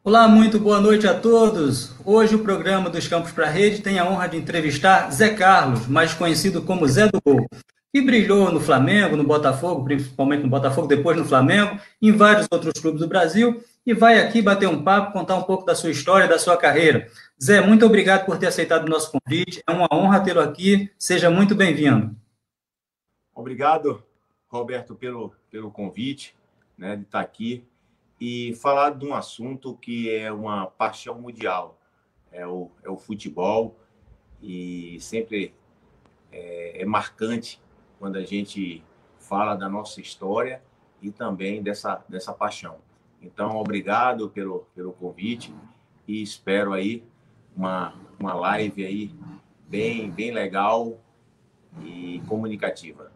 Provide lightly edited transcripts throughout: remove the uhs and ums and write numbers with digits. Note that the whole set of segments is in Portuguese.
Olá, muito boa noite a todos. Hoje o programa dos Campos para a Rede tem a honra de entrevistar Zé Carlos, mais conhecido como Zé do Gol, que brilhou no Flamengo, no Botafogo, principalmente no Botafogo, depois no Flamengo, em vários outros clubes do Brasil, e vai aqui bater um papo, contar um pouco da sua história, da sua carreira. Zé, muito obrigado por ter aceitado o nosso convite. É uma honra tê-lo aqui. Seja muito bem-vindo. Obrigado, Roberto, pelo convite, né, de estar aqui e falar de um assunto que é uma paixão mundial, é o futebol, e sempre é marcante quando a gente fala da nossa história e também dessa paixão. Então, obrigado pelo convite e espero aí uma live aí bem legal e comunicativa.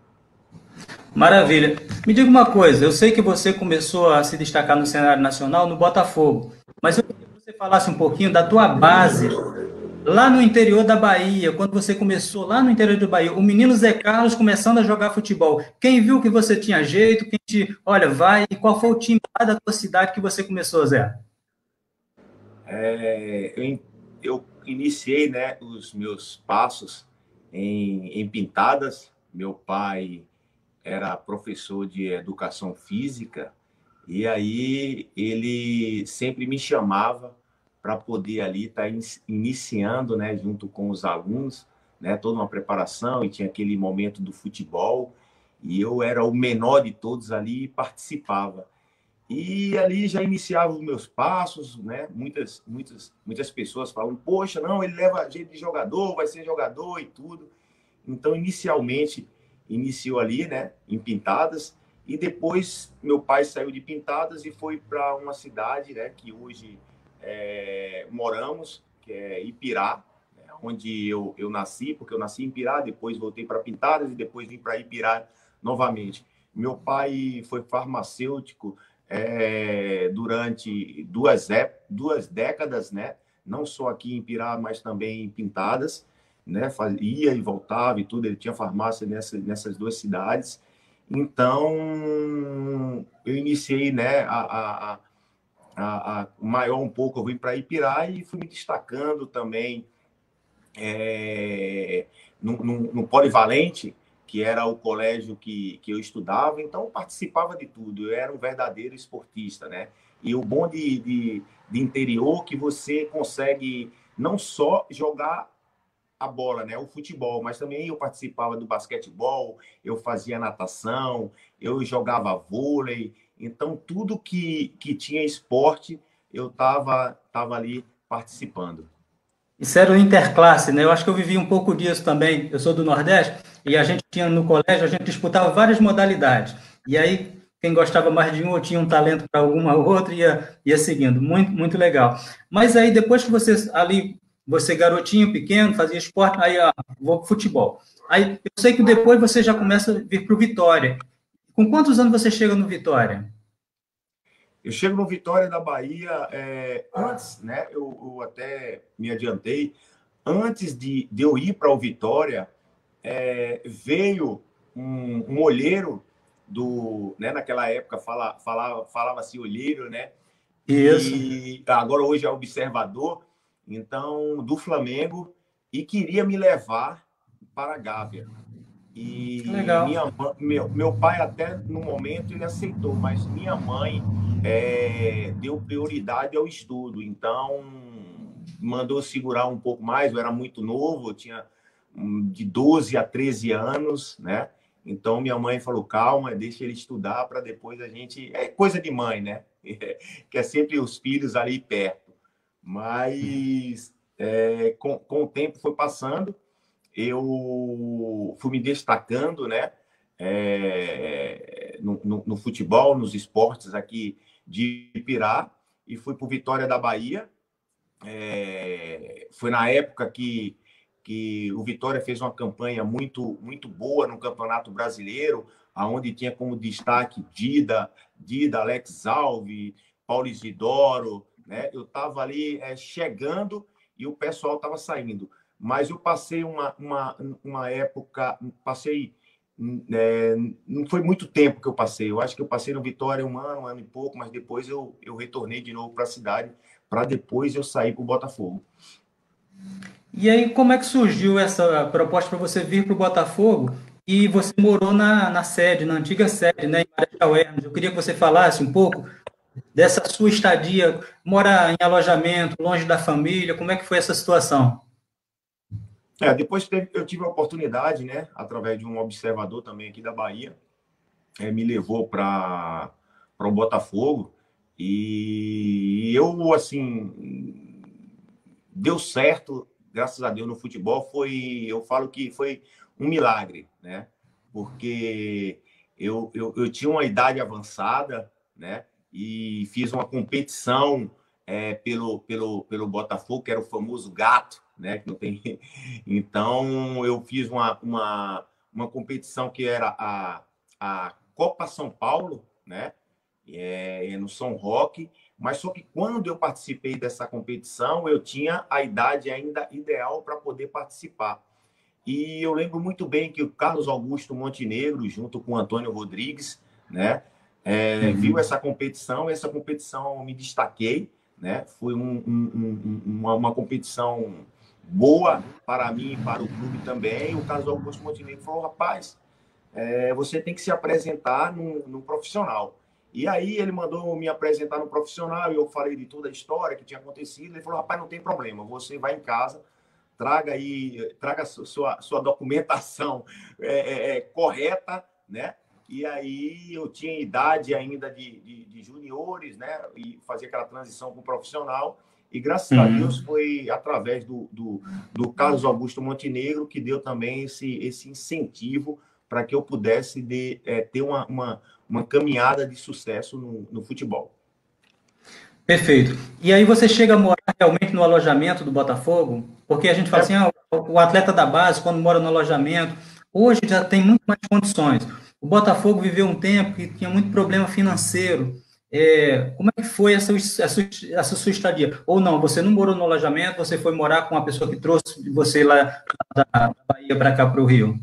Maravilha. Me diga uma coisa, eu sei que você começou a se destacar no cenário nacional no Botafogo, mas eu queria que você falasse um pouquinho da tua base lá no interior da Bahia, quando você começou lá no interior da Bahia, o menino Zé Carlos começando a jogar futebol. Quem viu que você tinha jeito, quem te, olha, vai, e qual foi o time lá da tua cidade que você começou, Zé? Eu iniciei, né, os meus passos em pintadas. Meu pai era professor de educação física e aí ele sempre me chamava para poder ali estar iniciando, né, junto com os alunos, né, toda uma preparação, e tinha aquele momento do futebol e eu era o menor de todos ali e participava. E ali já iniciava os meus passos, né? Muitas pessoas falam, poxa, não, ele leva jeito de jogador, vai ser jogador e tudo. Então, inicialmente, iniciou ali, né, em Pintadas, e depois meu pai saiu de Pintadas e foi para uma cidade, né, que hoje moramos, que é Ipirá, né, onde eu nasci, porque eu nasci em Ipirá, depois voltei para Pintadas e depois vim para Ipirá novamente. Meu pai foi farmacêutico durante duas décadas, né? Não só aqui em Pirá, mas também em Pintadas, né? Ia e voltava e tudo. Ele tinha farmácia nessas duas cidades. Então, eu iniciei, né, maior um pouco, eu vim para Ipirá e fui me destacando também no Polivalente, que era o colégio que eu estudava, então eu participava de tudo, eu era um verdadeiro esportista, né? E o bom de interior que você consegue não só jogar a bola, né, o futebol, mas também eu participava do basquetebol, eu fazia natação, eu jogava vôlei, então tudo que tinha esporte eu tava ali participando. Isso era o interclasse, né? Eu acho que eu vivi um pouco disso também. Eu sou do Nordeste e a gente tinha no colégio, a gente disputava várias modalidades. E aí, quem gostava mais de um ou tinha um talento para alguma outra, ia seguindo. Muito, muito legal. Mas aí, depois que você ali, você garotinho, pequeno, fazia esporte, aí, ó, vou pro futebol. Aí, eu sei que depois você já começa a vir para o Vitória. Com quantos anos você chega no Vitória? Eu chego no Vitória da Bahia, antes, né? Eu até me adiantei. Antes de eu ir para o Vitória, veio um olheiro né? Naquela época falava-se olheiro, né? Isso. E agora hoje é observador, então do Flamengo, e queria me levar para a Gávea. E Legal. meu pai até no momento ele aceitou, mas minha mãe deu prioridade ao estudo, então mandou segurar um pouco mais. Eu era muito novo, eu tinha de 12 a 13 anos, né? Então minha mãe falou, calma, deixa ele estudar para depois a gente... É coisa de mãe, né? Que é sempre os filhos ali perto. Mas com o tempo foi passando, eu fui me destacando, né? No futebol, nos esportes aqui de Ipirá, e fui para o Vitória da Bahia. Foi na época que o Vitória fez uma campanha muito boa no Campeonato Brasileiro, aonde tinha como destaque Dida, Alex Alves, Paulo Isidoro, né? Eu estava ali chegando e o pessoal estava saindo. Mas eu passei uma época, passei não foi muito tempo que eu passei. Eu acho que eu passei no Vitória um ano e pouco, mas depois eu retornei de novo para a cidade, para depois eu sair para o Botafogo. E aí, como é que surgiu essa proposta para você vir para o Botafogo? E você morou na sede, na antiga sede, né, em Marechal Hermes. Eu queria que você falasse um pouco dessa sua estadia, mora em alojamento, longe da família, como é que foi essa situação? Depois eu tive a oportunidade, né, através de um observador também aqui da Bahia, me levou para o Botafogo e eu, assim, deu certo, graças a Deus, no futebol. Eu falo que foi um milagre, né? Porque eu tinha uma idade avançada, né? E fiz uma competição pelo Botafogo, que era o famoso gato, né? Que não tem... Então, eu fiz uma competição que era a Copa São Paulo, né? No São Roque, mas só que quando eu participei dessa competição, eu tinha a idade ainda ideal para poder participar. E eu lembro muito bem que o Carlos Augusto Montenegro, junto com o Antônio Rodrigues, né, viu essa competição eu me destaquei, né, foi uma competição boa para mim e para o clube também. O Carlos Augusto Montenegro falou: rapaz, você tem que se apresentar no profissional. E aí ele mandou me apresentar no profissional e eu falei de toda a história que tinha acontecido. Ele falou: rapaz, não tem problema, você vai em casa, traga sua documentação correta, né? E aí eu tinha idade ainda de juniores, né? E fazia aquela transição para o profissional. E graças a Deus foi através do Carlos Augusto Montenegro que deu também esse incentivo para que eu pudesse ter uma caminhada de sucesso no futebol. Perfeito. E aí você chega a morar realmente no alojamento do Botafogo? Porque a gente fala assim, o atleta da base, quando mora no alojamento, hoje já tem muito mais condições. O Botafogo viveu um tempo que tinha muito problema financeiro. Como é que foi essa sua estadia? Ou não, você não morou no alojamento, você foi morar com uma pessoa que trouxe você lá da Bahia para cá, para o Rio?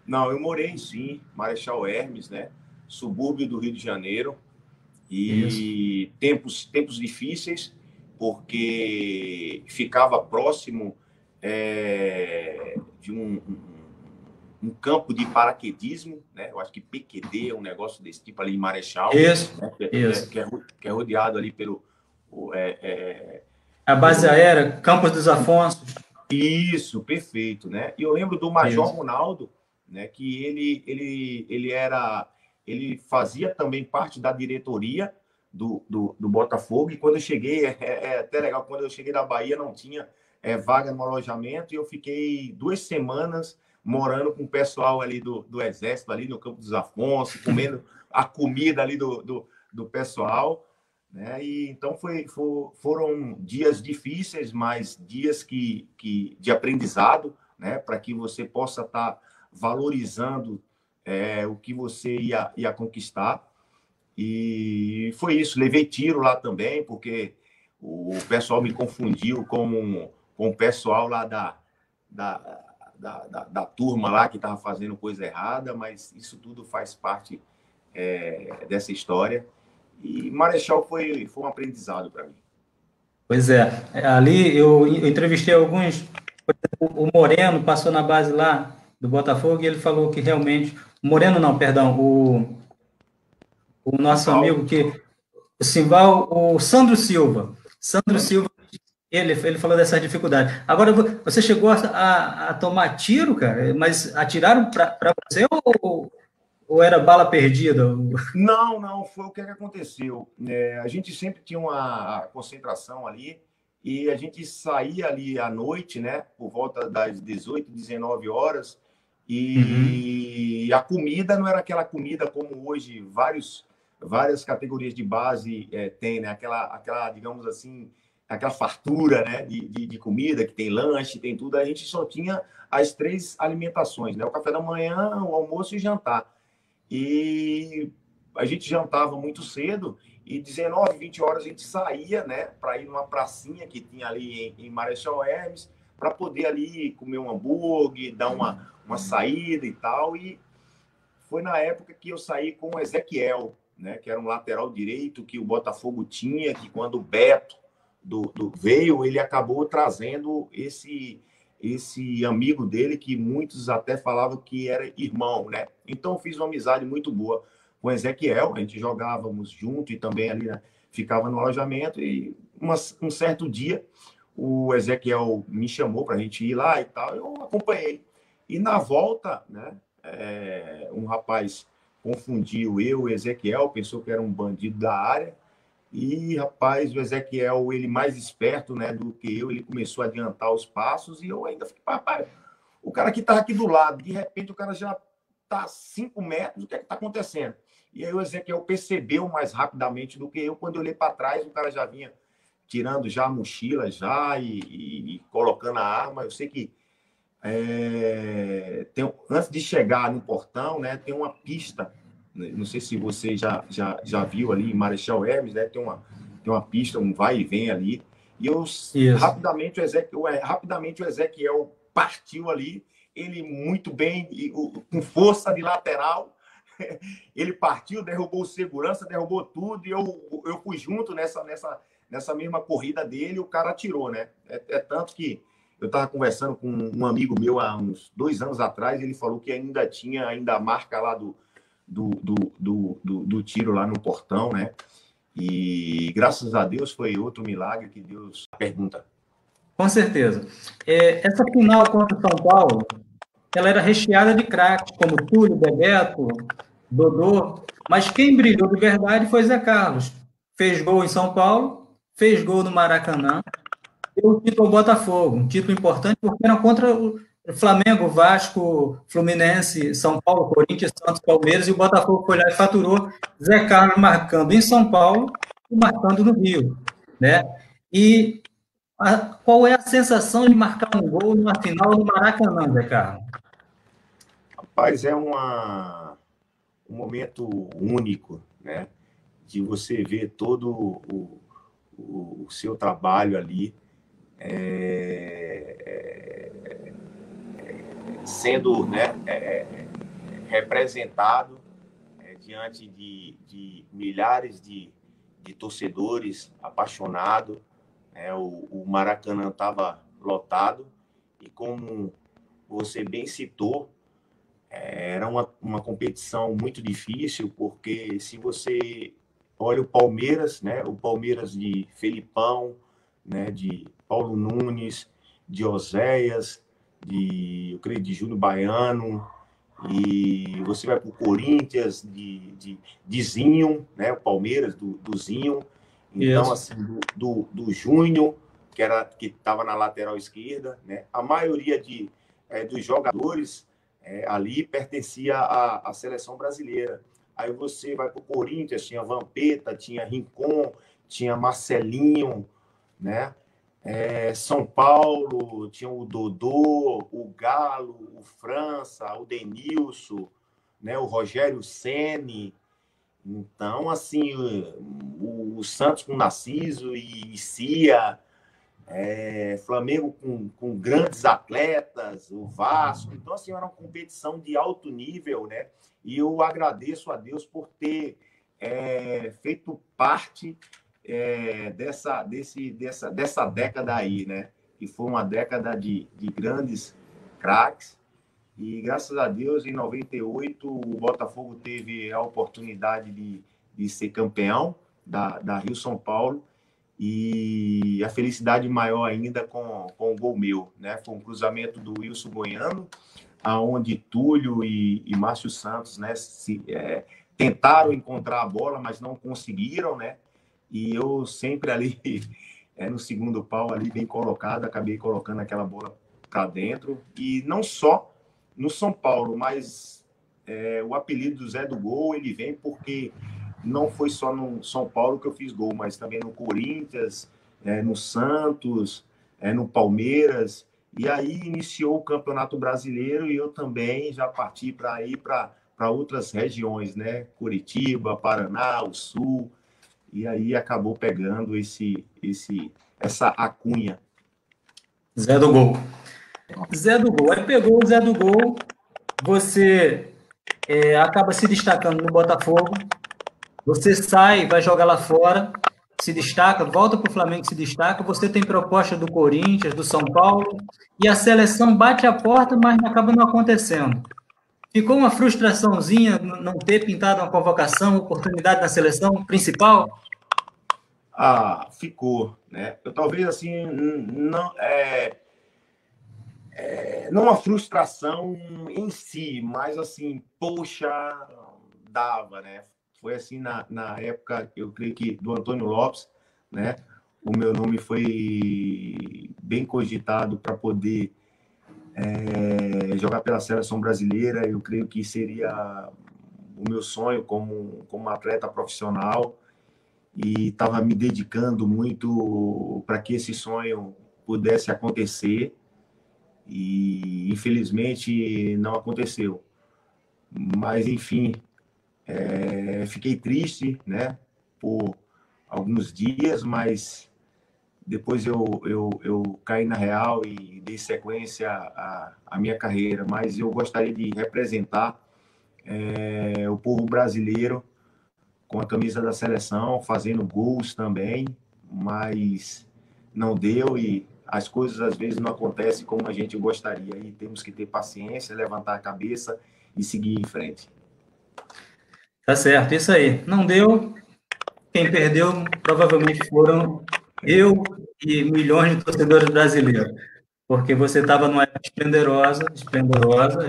Não, eu morei sim, Marechal Hermes, né? Subúrbio do Rio de Janeiro. Isso. E tempos difíceis, porque ficava próximo de um campo de paraquedismo, né? Eu acho que PQD é um negócio desse tipo ali em Marechal, Isso, né? isso. Que é rodeado ali A base pelo... aérea, Campos dos Afonsos. Isso, perfeito, né? E eu lembro do Major Isso. Ronaldo, né? Que ele fazia também parte da diretoria do Botafogo. E quando eu cheguei, é até legal, quando eu cheguei da Bahia não tinha vaga no alojamento e eu fiquei 2 semanas morando com o pessoal ali do Exército, ali no Campo dos Afonso, comendo a comida ali do pessoal. Né? E então foram dias difíceis, mas dias de aprendizado, né? Para que você possa estar valorizando o que você ia conquistar. E foi isso. Levei tiro lá também, porque o pessoal me confundiu com o pessoal lá da, da turma lá que estava fazendo coisa errada, mas isso tudo faz parte dessa história. E Marechal foi um aprendizado para mim. Pois é, ali eu entrevistei alguns, por exemplo, o Moreno passou na base lá do Botafogo e ele falou que realmente, o Moreno não, perdão, o nosso Simval? amigo que, o Simval, o Sandro Silva, ele falou dessa dificuldade. Agora, você chegou a tomar tiro, cara, mas atiraram para você ou era bala perdida? Não, não, foi o que aconteceu. A gente sempre tinha uma concentração ali e a gente saía ali à noite, né, por volta das 18, 19 horas, Uhum. e a comida não era aquela comida como hoje várias categorias de base tem, né, aquela, digamos assim, aquela fartura, né, de comida, que tem lanche, tem tudo. A gente só tinha as três alimentações, né, o café da manhã, o almoço e o jantar. E a gente jantava muito cedo e 19, 20 horas a gente saía, né, para ir numa pracinha que tinha ali em Marechal Hermes, para poder ali comer um hambúrguer, dar uma saída e tal. foi na época que eu saí com o Ezequiel, né, que era um lateral direito que o Botafogo tinha, que quando o Beto veio, ele acabou trazendo esse amigo dele, que muitos até falavam que era irmão, né? Então, eu fiz uma amizade muito boa com o Ezequiel, a gente jogávamos junto e também ali, né, ficava no alojamento, e um certo dia o Ezequiel me chamou para a gente ir lá e tal, eu acompanhei. E na volta, né, um rapaz confundiu eu e o Ezequiel, pensou que era um bandido da área, e, rapaz, o Ezequiel, ele mais esperto, né, do que eu, ele começou a adiantar os passos, e eu ainda fiquei, rapaz, o cara que estava aqui do lado, de repente o cara já está a 5 metros, o que é que está acontecendo? E aí o Ezequiel percebeu mais rapidamente do que eu, quando eu olhei para trás, o cara já vinha tirando já a mochila já e colocando a arma. Eu sei que antes de chegar no portão, né, tem uma pista, não sei se você já viu ali em Marechal Hermes, né, tem uma pista, um vai e vem ali, e rapidamente o Ezequiel partiu ali, ele muito bem, com força de lateral, ele partiu, derrubou o segurança, derrubou tudo, e eu fui junto nessa mesma corrida dele, o cara atirou, né? Tanto que eu estava conversando com um amigo meu há uns 2 anos atrás, ele falou que ainda tinha a marca lá do tiro lá no portão, né? E graças a Deus foi outro milagre que Deus pergunta. Com certeza. Essa final contra o São Paulo, ela era recheada de craques, como Túlio, Bebeto, Dodô, mas quem brilhou de verdade foi Zé Carlos. Fez gol em São Paulo, fez gol no Maracanã, deu o título ao Botafogo, um título importante porque era contra o Flamengo, Vasco, Fluminense, São Paulo, Corinthians, Santos, Palmeiras, e o Botafogo foi lá e faturou. Zé Carlos marcando em São Paulo e marcando no Rio, né? E qual é a sensação de marcar um gol numa final do Maracanã, Zé Carlos? Rapaz, é um momento único, né? De você ver todo o seu trabalho ali sendo, né, representado diante de milhares de torcedores apaixonados. O Maracanã estava lotado e, como você bem citou, era uma competição muito difícil, porque se você olha o Palmeiras, né, o Palmeiras de Felipão, né, de Paulo Nunes, de Oséias, eu creio, de Júlio Baiano, e você vai para o Corinthians de Zinho, né, o Palmeiras do Zinho, então, assim, do Júnior, que estava na lateral esquerda, né, a maioria dos jogadores ali pertencia à seleção brasileira. Aí você vai para o Corinthians, tinha Vampeta, tinha Rincon, tinha Marcelinho, né? São Paulo, tinha o Dodô, o Galo, o França, o Denilson, né? O Rogério Ceni. Então, assim, o Santos com Narciso e Cia, Flamengo com grandes atletas, o Vasco. Então, assim, era uma competição de alto nível, né? E eu agradeço a Deus por ter feito parte dessa década aí, né? Que foi uma década de grandes craques. E, graças a Deus, em 98, o Botafogo teve a oportunidade de ser campeão da Rio São Paulo. E a felicidade maior ainda com o gol meu, né? Foi um cruzamento do Wilson Goiano, aonde Túlio e Márcio Santos, né, tentaram encontrar a bola, mas não conseguiram, né? E eu sempre ali no segundo pau, ali bem colocado, acabei colocando aquela bola para dentro. E não só no São Paulo, mas o apelido do Zé do Gol, ele vem porque não foi só no São Paulo que eu fiz gol, mas também no Corinthians, no Santos, no Palmeiras. E aí iniciou o Campeonato Brasileiro e eu também já parti para ir para outras regiões, né? Curitiba, Paraná, o Sul. E aí acabou pegando essa alcunha. Zé do Gol. Zé do Gol. Aí pegou o Zé do Gol, você acaba se destacando no Botafogo, você sai, vai jogar lá fora, se destaca, volta para o Flamengo, se destaca, você tem proposta do Corinthians, do São Paulo, e a seleção bate a porta, mas acaba não acontecendo. Ficou uma frustraçãozinha não ter pintado uma convocação, oportunidade na seleção principal? Ah, ficou, né? Eu talvez assim não não uma frustração em si, mas assim, poxa, dava, né? Foi assim na época, eu creio que do Antônio Lopes, né? O meu nome foi bem cogitado para poder jogar pela seleção brasileira. Eu creio que seria o meu sonho como atleta profissional e estava me dedicando muito para que esse sonho pudesse acontecer e infelizmente não aconteceu. Mas enfim, fiquei triste, né, por alguns dias, mas depois eu caí na real e dei sequência à minha carreira. Mas eu gostaria de representar o povo brasileiro com a camisa da seleção, fazendo gols também, mas não deu e as coisas às vezes não acontecem como a gente gostaria. E temos que ter paciência, levantar a cabeça e seguir em frente. Tá certo, isso aí. Não deu, quem perdeu provavelmente foram eu e milhões de torcedores brasileiros, porque você estava numa época esplendorosa,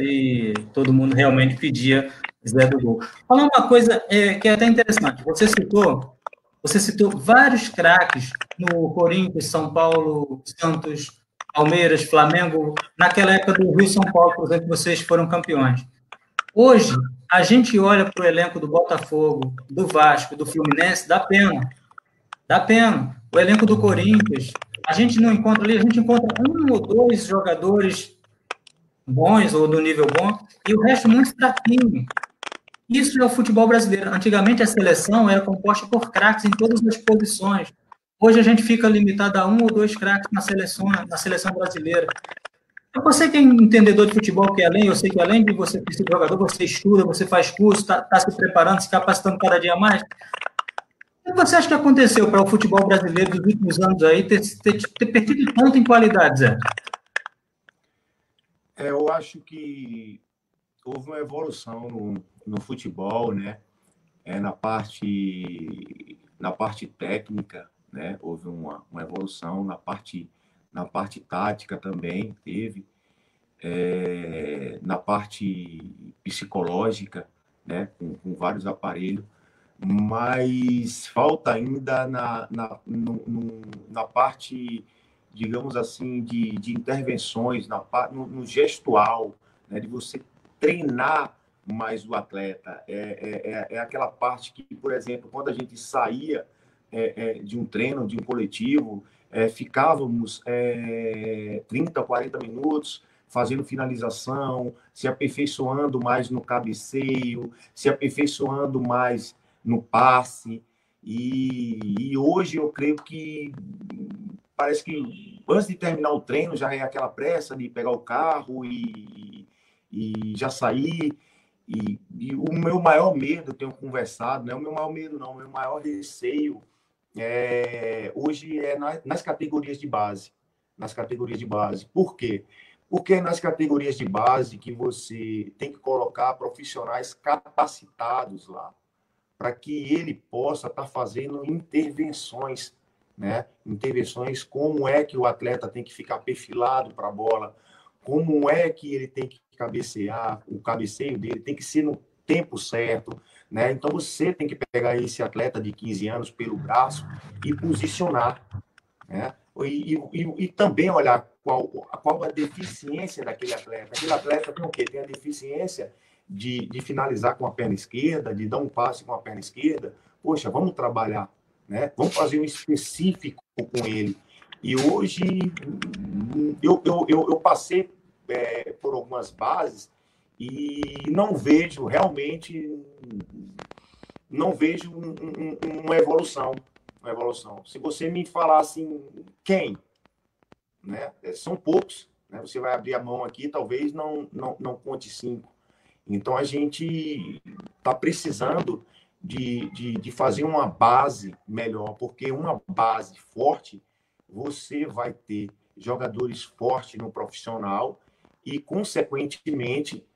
e todo mundo realmente pedia Zé do Gol. Falar uma coisa que é até interessante, você citou vários craques no Corinthians, São Paulo, Santos, Palmeiras, Flamengo, naquela época do Rio São Paulo, por exemplo, vocês foram campeões. Hoje, a gente olha para o elenco do Botafogo, do Vasco, do Fluminense, dá pena. Dá pena. O elenco do Corinthians, a gente não encontra ali, a gente encontra um ou dois jogadores bons ou do nível bom, e o resto muito fraquinho. Isso é o futebol brasileiro. Antigamente a seleção era composta por craques em todas as posições. Hoje a gente fica limitado a um ou dois craques na seleção brasileira. Você que é entendedor de futebol, que além, eu sei que além de você ser jogador, você estuda, você faz curso, está se preparando, se capacitando cada dia mais. O que você acha que aconteceu para o futebol brasileiro dos últimos anos aí ter perdido tanto em qualidade, Zé? Eu acho que houve uma evolução no futebol, né? Na parte técnica, né? Houve uma evolução na parte tática também teve, na parte psicológica, né? Com vários aparelhos, mas falta ainda na parte, digamos assim, de intervenções, no gestual, né, de você treinar mais o atleta. É aquela parte que, por exemplo, quando a gente saía de um treino, de um coletivo, ficávamos 30, 40 minutos fazendo finalização, se aperfeiçoando mais no cabeceio, se aperfeiçoando mais no passe. E hoje eu creio que parece que antes de terminar o treino já é aquela pressa de pegar o carro e já sair. E o meu maior medo, eu tenho conversado, não é o meu maior medo, não, o meu maior receio hoje é nas categorias de base. Nas categorias de base. Por quê? Porque é nas categorias de base que você tem que colocar profissionais capacitados lá, para que ele possa estar fazendo intervenções, né? Intervenções, como é que o atleta tem que ficar perfilado para a bola, como é que ele tem que cabecear, o cabeceio dele tem que ser no tempo certo, né? Então você tem que pegar esse atleta de 15 anos pelo braço e posicionar, né? E também olhar qual a deficiência daquele atleta. Aquele atleta tem o quê? Tem a deficiência de finalizar com a perna esquerda, de dar um passe com a perna esquerda. Poxa, vamos trabalhar, né? Vamos fazer um específico com ele. E hoje eu passei por algumas bases e não vejo realmente, não vejo uma evolução. Uma evolução. Se você me falar assim, quem? Né? São poucos. Né? Você vai abrir a mão aqui, talvez não conte 5. Então, a gente está precisando de fazer uma base melhor, porque uma base forte, você vai ter jogadores fortes no profissional e, consequentemente,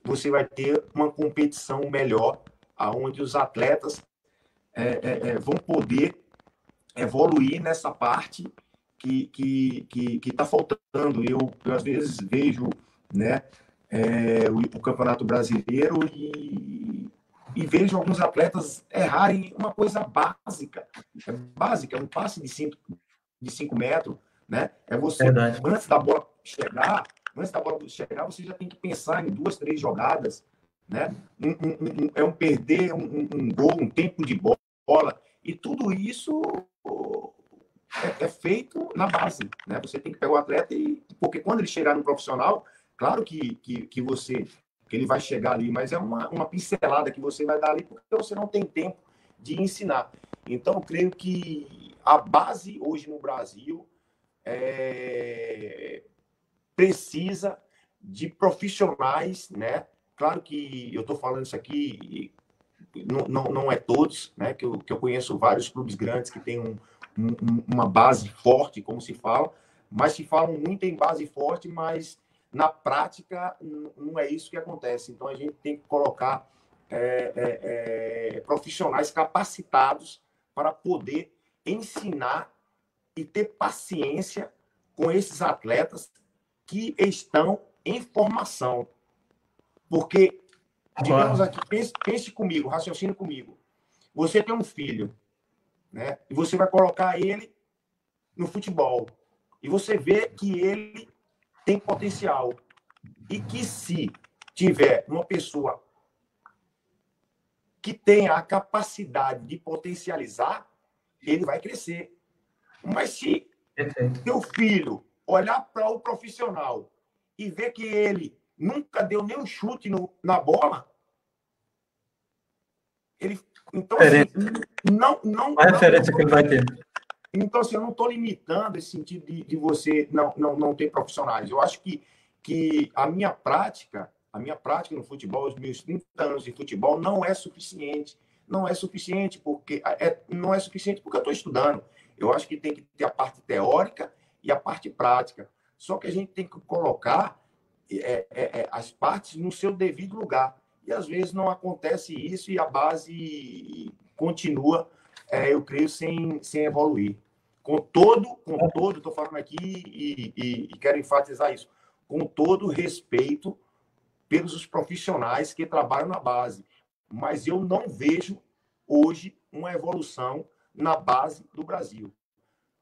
você vai ter uma competição melhor, aonde os atletas vão poder evoluir nessa parte que está faltando. Eu, às vezes, vejo, né, o Campeonato Brasileiro e vejo alguns atletas errarem uma coisa básica. É básica, é um passe de 5 metros, né? É você, Verdade. antes da bola chegar, você já tem que pensar em 2, 3 jogadas, né? É um perder um gol, um tempo de bola, e tudo isso é feito na base, né? Você tem que pegar o atleta porque quando ele chegar no profissional, claro que ele vai chegar ali, mas é uma pincelada que você vai dar ali porque você não tem tempo de ensinar. Então, eu creio que a base hoje no Brasil precisa de profissionais, né? Claro que eu estou falando isso aqui, não é todos, né? Que eu conheço vários clubes grandes que têm uma base forte, como se fala, mas se falam muito em base forte, mas na prática não é isso que acontece. Então a gente tem que colocar profissionais capacitados para poder ensinar e ter paciência com esses atletas que estão em formação. Porque, digamos aqui, pense comigo, raciocine comigo. Você tem um filho, né? E você vai colocar ele no futebol. E você vê que ele tem potencial. E que se tiver uma pessoa que tenha a capacidade de potencializar, ele vai crescer. Mas se teu filho olhar para o profissional e ver que ele nunca deu nem um chute na bola, então, assim, não a referência que ele vai ter. Então, assim, eu não estou limitando esse sentido de você não ter profissionais. Eu acho que a minha prática no futebol, os meus 30 anos de futebol, não é suficiente. Não é suficiente porque eu estou estudando. Eu acho que tem que ter a parte teórica e a parte prática. Só que a gente tem que colocar as partes no seu devido lugar. E, às vezes, não acontece isso e a base continua, eu creio, sem evoluir. Com todo, estou falando aqui e quero enfatizar isso, com todo respeito pelos profissionais que trabalham na base. Mas eu não vejo hoje uma evolução na base do Brasil.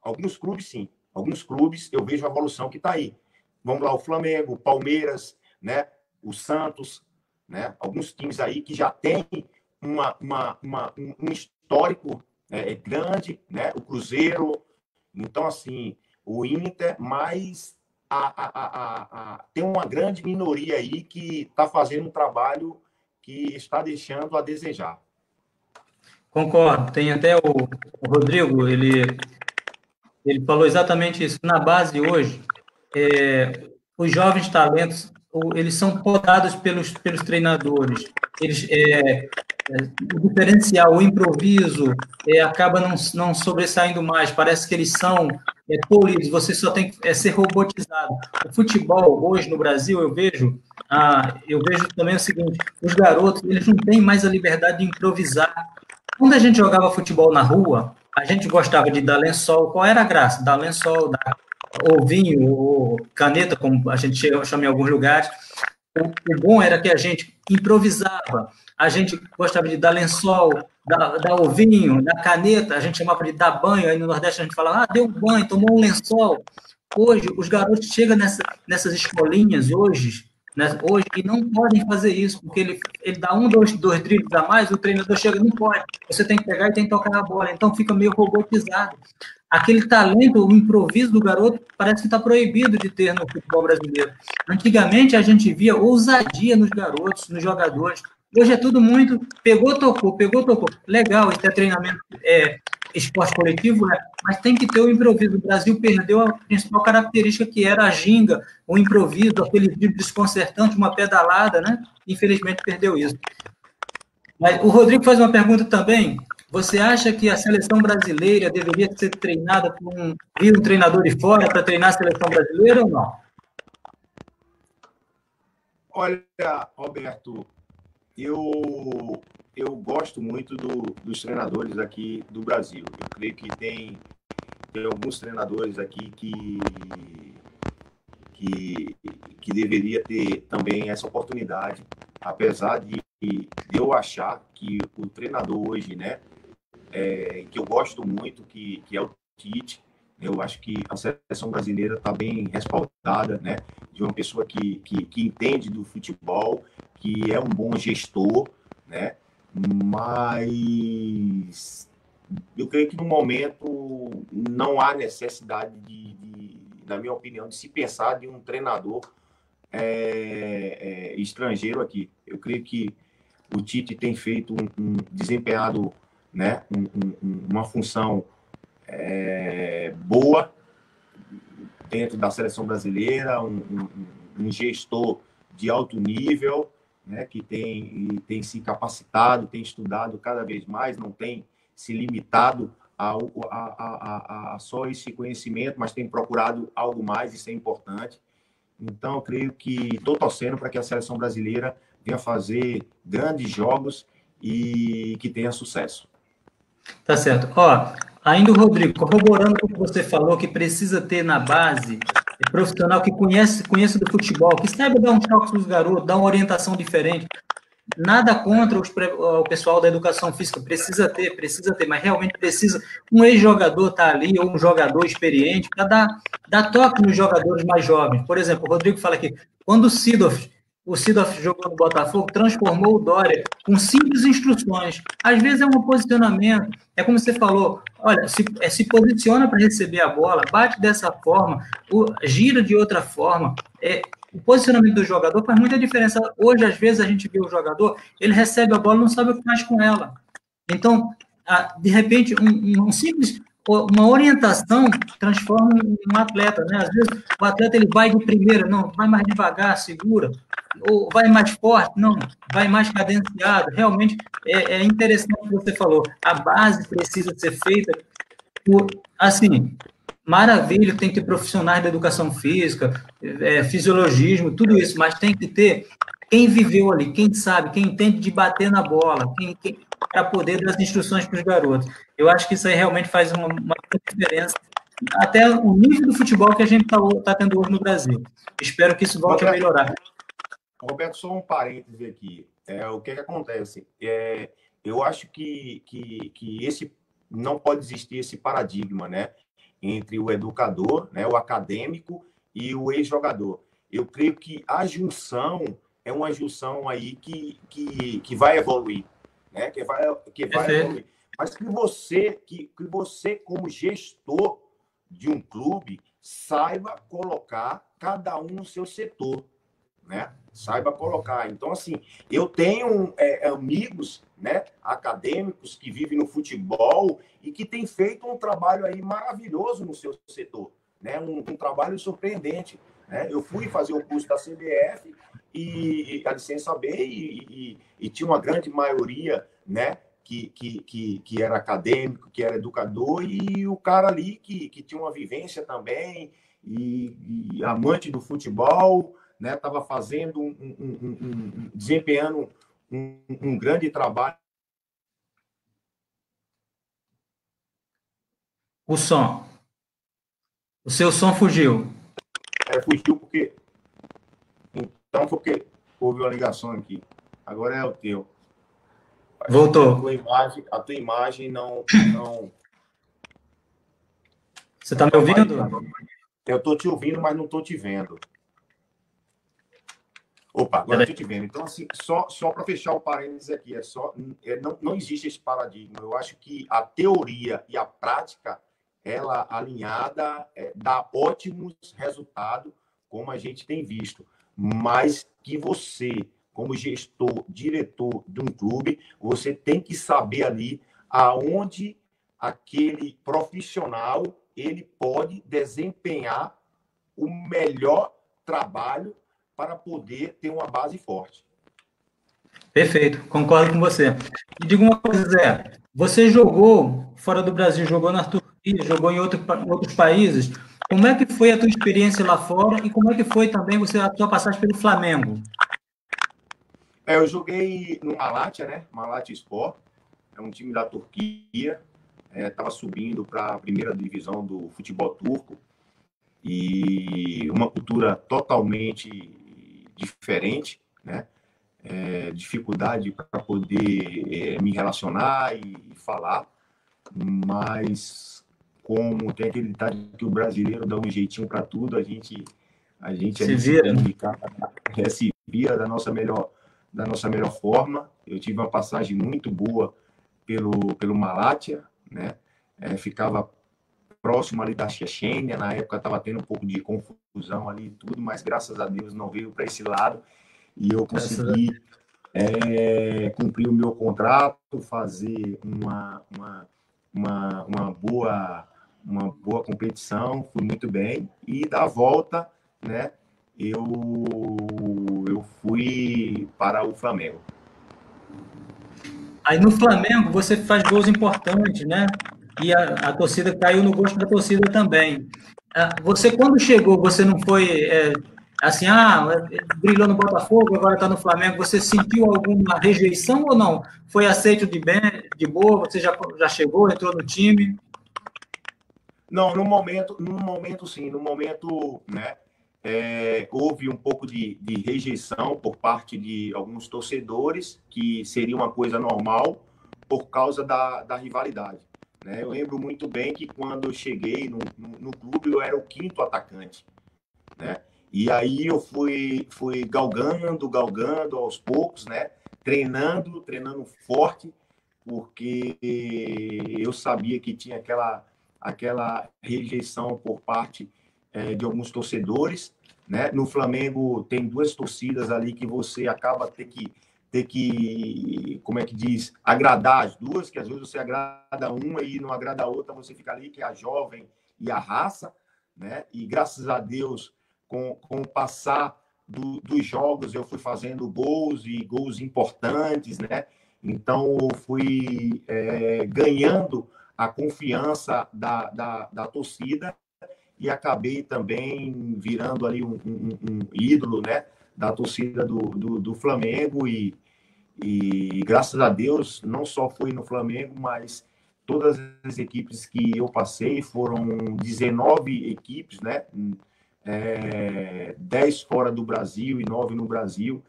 Alguns clubes, sim. Alguns clubes eu vejo a evolução que está aí. Vamos lá, o Flamengo, o Palmeiras, né? O Santos, né? Alguns times aí que já têm um histórico grande, né? O Cruzeiro. Então, assim, o Inter, mas tem uma grande minoria aí que está fazendo um trabalho que está deixando a desejar. Concordo. Tem até o Rodrigo, ele falou exatamente isso. Na base hoje, os jovens talentos, eles são podados pelos treinadores. Eles, o diferencial, o improviso, acaba não sobressaindo mais. Parece que eles são polidos. Você só tem que ser robotizado. O futebol hoje no Brasil, eu vejo também o seguinte: os garotos, eles não têm mais a liberdade de improvisar. Quando a gente jogava futebol na rua, a gente gostava de dar lençol. Qual era a graça? Dar lençol, dar ovinho, ou caneta, como a gente chama em alguns lugares. O bom era que a gente improvisava. A gente gostava de dar lençol, dar ovinho, dar caneta. A gente chamava de dar banho. Aí no Nordeste a gente falava, deu um banho, tomou um lençol. Hoje, os garotos chegam nessas escolinhas hoje e não podem fazer isso, porque ele dá dois dribles a mais, o treinador chega, não pode, você tem que pegar e tem que tocar a bola, então fica meio robotizado. Aquele talento, o improviso do garoto, parece que está proibido de ter no futebol brasileiro. Antigamente, a gente via ousadia nos garotos, nos jogadores. Hoje é tudo muito, pegou, tocou. Legal, esse treinamento esporte coletivo, mas tem que ter o improviso. O Brasil perdeu a principal característica, que era a ginga, o improviso, aquele drible desconcertante, uma pedalada, né? Infelizmente perdeu isso. Mas o Rodrigo faz uma pergunta também. Você acha que a seleção brasileira deveria ser treinada por vir um treinador de fora para treinar a seleção brasileira ou não? Olha, Roberto, eu gosto muito dos treinadores aqui do Brasil. Eu creio que tem alguns treinadores aqui que deveria ter também essa oportunidade, apesar de eu achar que o treinador hoje, né, que eu gosto muito, que é o Tite. Eu acho que a seleção brasileira está bem respaldada, né, de uma pessoa que entende do futebol, que é um bom gestor, né, mas eu creio que no momento não há necessidade na minha opinião, de se pensar de um treinador estrangeiro aqui. Eu creio que o Tite tem feito desempenhado, né, uma função boa dentro da seleção brasileira, um gestor de alto nível, né, que tem se capacitado, tem estudado cada vez mais, não tem se limitado a só esse conhecimento, mas tem procurado algo mais, isso é importante. Então, eu creio que estou torcendo para que a seleção brasileira venha fazer grandes jogos e que tenha sucesso. Tá certo. Ó, ainda o Rodrigo, corroborando com o que você falou, que precisa ter na base profissional que conheça do futebol, que saiba dar um choque para os garotos, dar uma orientação diferente. Nada contra o pessoal da educação física, precisa ter, mas realmente precisa um ex-jogador estar ali, ou um jogador experiente, para dar toque nos jogadores mais jovens. Por exemplo, o Rodrigo fala aqui, quando o Seedorf jogou no Botafogo, transformou o Dória com simples instruções. Às vezes é um posicionamento, é como você falou, olha, se posiciona para receber a bola, bate dessa forma, gira de outra forma. O posicionamento do jogador faz muita diferença. Hoje, às vezes, a gente vê o jogador, ele recebe a bola e não sabe o que faz com ela. Então, de repente, uma orientação transforma um atleta, né? Às vezes, o atleta ele vai de primeira, não, vai mais devagar, segura, ou vai mais forte, não, vai mais cadenciado. Realmente, é interessante o que você falou. A base precisa ser feita assim, maravilha, tem que ter profissionais da educação física, fisiologismo, tudo isso, mas tem que ter quem viveu ali, quem sabe, quem entende de bater na bola, para poder dar as instruções para os garotos. Eu acho que isso aí realmente faz uma diferença, até o nível do futebol que a gente está tendo hoje no Brasil. Espero que isso volte a melhorar. Roberto, só um parêntese aqui. O que acontece? Eu acho que esse não pode existir esse paradigma, né, entre o educador, né, o acadêmico e o ex-jogador. Eu creio que a junção é uma junção aí que vai evoluir, né, que vai evoluir. Mas que você, como gestor de um clube, saiba colocar cada um no seu setor, né? Saiba colocar. Então, assim, eu tenho amigos, né, acadêmicos que vivem no futebol e que têm feito um trabalho aí maravilhoso no seu setor, né? Um trabalho surpreendente, né? Eu fui fazer o curso da CBF e a licença B e tinha uma grande maioria, né, que era acadêmico, que era educador, e o cara ali que tinha uma vivência também e amante do futebol, né, estava fazendo desempenhando um grande trabalho. O seu som fugiu. Fugiu porque então foi porque houve uma ligação aqui. Agora é o teu. Voltou. A tua imagem não. Você está me ouvindo? Eu estou te ouvindo, mas não estou te vendo. Opa, agora estou te vendo. Então, assim, só para fechar o parênteses aqui, não existe esse paradigma. Eu acho que a teoria e a prática, ela alinhada, dá ótimos resultados, como a gente tem visto. Mas que você, como gestor, diretor de um clube, você tem que saber ali aonde aquele profissional ele pode desempenhar o melhor trabalho para poder ter uma base forte. Perfeito, concordo com você. E diga uma coisa, Zé, você jogou fora do Brasil, jogou na Turquia, jogou em outros países. Como é que foi a tua experiência lá fora e como é que foi também a tua passagem pelo Flamengo? Eu joguei no Malatya, né? Malatya Sport, é um time da Turquia, estava subindo para a primeira divisão do futebol turco e uma cultura totalmente diferente, né? Dificuldade para poder me relacionar e falar, mas como tem aquele ditado que o brasileiro dá um jeitinho para tudo, a gente Se ali se vira. comunica, se vira da nossa melhor forma. Eu tive uma passagem muito boa pelo Malatya, né? Ficava próximo ali da Chechênia, na época estava tendo um pouco de confusão ali e tudo, mas graças a Deus não veio para esse lado e eu consegui cumprir o meu contrato, fazer uma boa competição, fui muito bem, e da volta, né, eu fui para o Flamengo. Aí no Flamengo você faz gols importantes, né? E a torcida caiu no gosto da torcida também. Você, quando chegou, você não foi assim, brilhou no Botafogo, agora está no Flamengo. Você sentiu alguma rejeição ou não? Foi aceito de boa? Você já chegou, entrou no time? Não, no momento sim, no momento, né, houve um pouco de rejeição por parte de alguns torcedores, que seria uma coisa normal por causa da rivalidade. Né? Eu lembro muito bem que quando eu cheguei no clube, eu era o quinto atacante. Né? E aí eu fui galgando aos poucos, né? Treinando forte, porque eu sabia que tinha aquela rejeição por parte de alguns torcedores, né? No Flamengo tem duas torcidas ali que você acaba ter que, como é que diz, agradar as duas, que às vezes você agrada uma e não agrada a outra, você fica ali, que é a jovem e a raça, né? E graças a Deus, com o passar dos jogos, eu fui fazendo gols e gols importantes, né? Então, eu fui ganhando a confiança da torcida e acabei também virando ali um ídolo, né, da torcida do Flamengo e graças a Deus não só fui no Flamengo, mas todas as equipes que eu passei foram 19 equipes, né, 10 fora do Brasil e 9 no Brasil,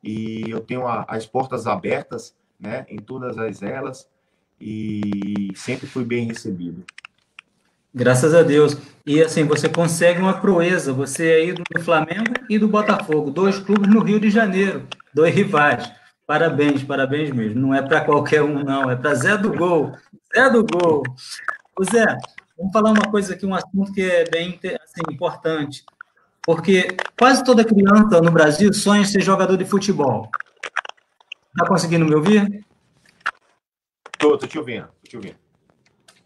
e eu tenho as portas abertas, né, em todas elas, e sempre fui bem recebido. Graças a Deus. E assim, você consegue uma proeza, você é ídolo do Flamengo e do Botafogo, dois clubes no Rio de Janeiro, dois rivais. Parabéns, parabéns mesmo. Não é para qualquer um, não, é para Zé do Gol. Zé do Gol. Ô Zé, vamos falar uma coisa aqui, um assunto que é bem assim, importante, porque quase toda criança no Brasil sonha em ser jogador de futebol. Está conseguindo me ouvir? Tô te ouvindo, tô te ouvindo.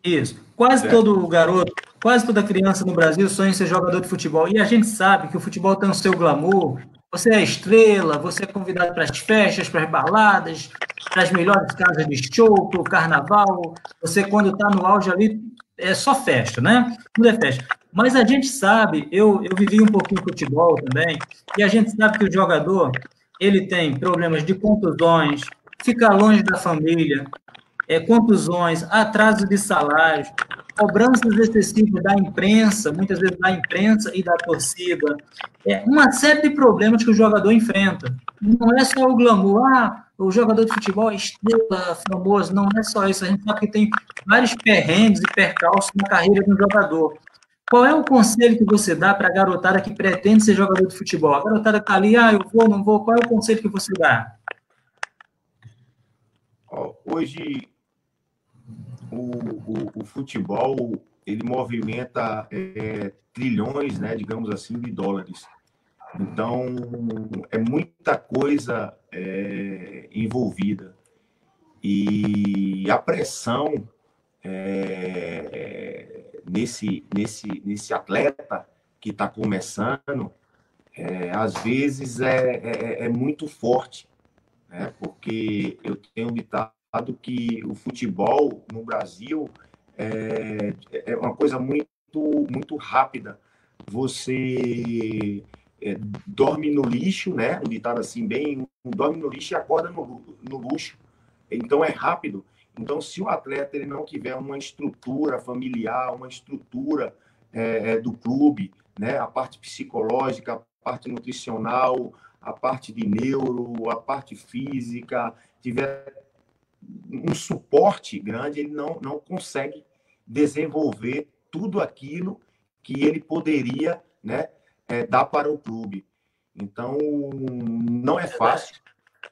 Isso. Quase todo garoto, quase toda criança no Brasil sonha em ser jogador de futebol. E a gente sabe que o futebol tem o seu glamour. Você é estrela, você é convidado para as festas, para as baladas, para as melhores casas de show, para o carnaval. Você, quando está no auge ali, é só festa, né? Tudo é festa. Mas a gente sabe, eu vivi um pouquinho de futebol também, e a gente sabe que o jogador, ele tem problemas de contusões, fica longe da família, contusões, atraso de salários, cobranças excessivas da imprensa, muitas vezes da imprensa e da torcida, uma série de problemas que o jogador enfrenta. Não é só o glamour, o jogador de futebol é estrela, famoso, não é só isso, a gente sabe que tem vários perrengues e percalços na carreira de um jogador. Qual é o conselho que você dá para a garotada que pretende ser jogador de futebol? A garotada está ali, eu vou, não vou, qual é o conselho que você dá? Hoje, o futebol, ele movimenta trilhões, né, digamos assim, de dólares. Então, é muita coisa envolvida. E a pressão nesse atleta que está começando, às vezes é muito forte, né? Porque eu tenho ditado que o futebol no Brasil é uma coisa muito rápida. Você dorme no lixo, né? Um ditado assim, bem, dorme no lixo e acorda no luxo. Então é rápido. Então, se o atleta ele não tiver uma estrutura familiar, uma estrutura do clube, né? A parte psicológica, a parte nutricional, a parte de neuro, a parte física, tiver um suporte grande, ele não consegue desenvolver tudo aquilo que ele poderia, né, dar para o clube. Então, não é fácil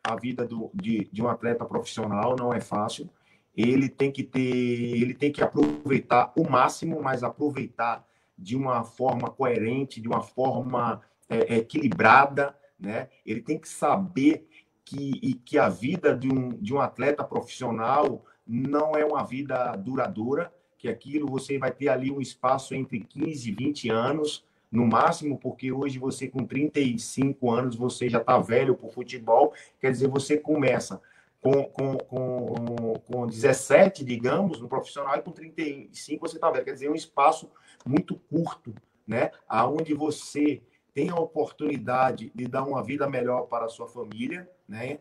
a vida de um atleta profissional, não é fácil. Ele tem que aproveitar o máximo, mas aproveitar de uma forma coerente, de uma forma equilibrada, né? Ele tem que saber que a vida de um atleta profissional não é uma vida duradoura, que aquilo você vai ter ali um espaço entre 15 e 20 anos, no máximo, porque hoje você com 35 anos, você já está velho para o futebol, quer dizer, você começa com 17, digamos, no profissional, e com 35 você está velho, quer dizer, um espaço muito curto, né? Onde você tem a oportunidade de dar uma vida melhor para a sua família, né?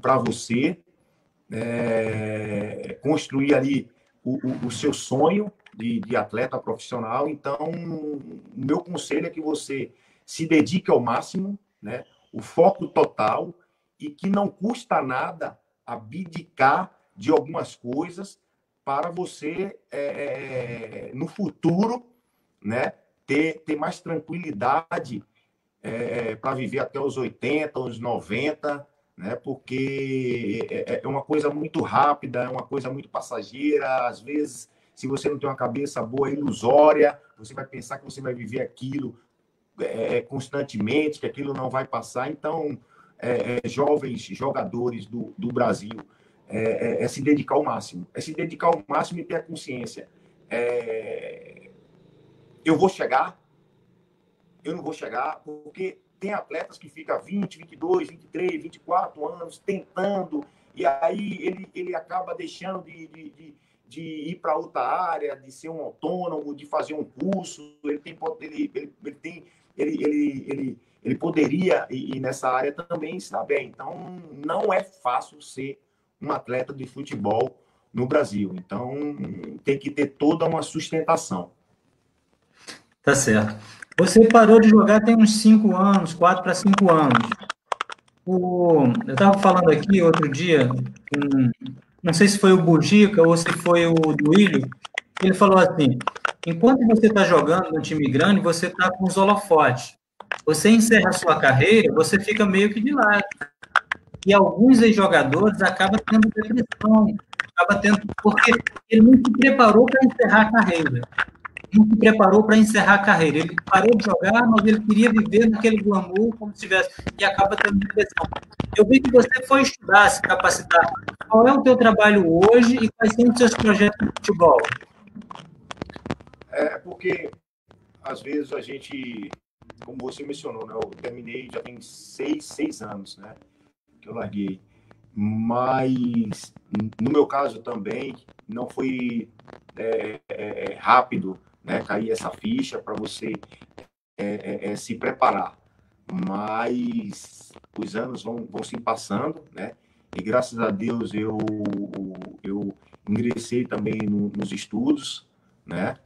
Para você, construir ali o seu sonho de atleta profissional. Então, o meu conselho é que você se dedique ao máximo, né? O foco total, e que não custa nada abdicar de algumas coisas para você, no futuro, né? Ter mais tranquilidade para viver até os 80, os 90, né? Porque é uma coisa muito rápida, é uma coisa muito passageira. Às vezes, se você não tem uma cabeça boa, é ilusória, você vai pensar que você vai viver aquilo constantemente, que aquilo não vai passar. Então, jovens jogadores do Brasil, se dedicar ao máximo. É se dedicar ao máximo e ter a consciência. Eu vou chegar, eu não vou chegar, porque tem atletas que ficam 20, 22, 23, 24 anos tentando, e aí ele acaba deixando de ir para outra área, de ser um autônomo, de fazer um curso. Ele poderia ir nessa área também estar bem. Então, não é fácil ser um atleta de futebol no Brasil. Então, tem que ter toda uma sustentação. Tá certo. Você parou de jogar tem uns 5 anos, 4 para 5 anos. Eu estava falando aqui outro dia, não sei se foi o Bugica ou se foi o Duílio, ele falou assim, enquanto você está jogando no time grande, você está com os holofotes. Você encerra a sua carreira, você fica meio que de lado. E alguns ex-jogadores acabam tendo depressão, porque ele não se preparou para encerrar a carreira. Não se preparou para encerrar a carreira. Ele parou de jogar, mas ele queria viver naquele glamour como se tivesse, e acaba tendo depressão. Eu vi que você foi estudar, se capacitar. Qual é o teu trabalho hoje e quais são os seus projetos de futebol? Porque, às vezes, a gente, como você mencionou, né, eu terminei, já tem 6 anos, né, que eu larguei. Mas, no meu caso também, não foi rápido, né, cair essa ficha para você se preparar. Mas os anos vão se passando, né? E graças a Deus eu ingressei também nos estudos, né?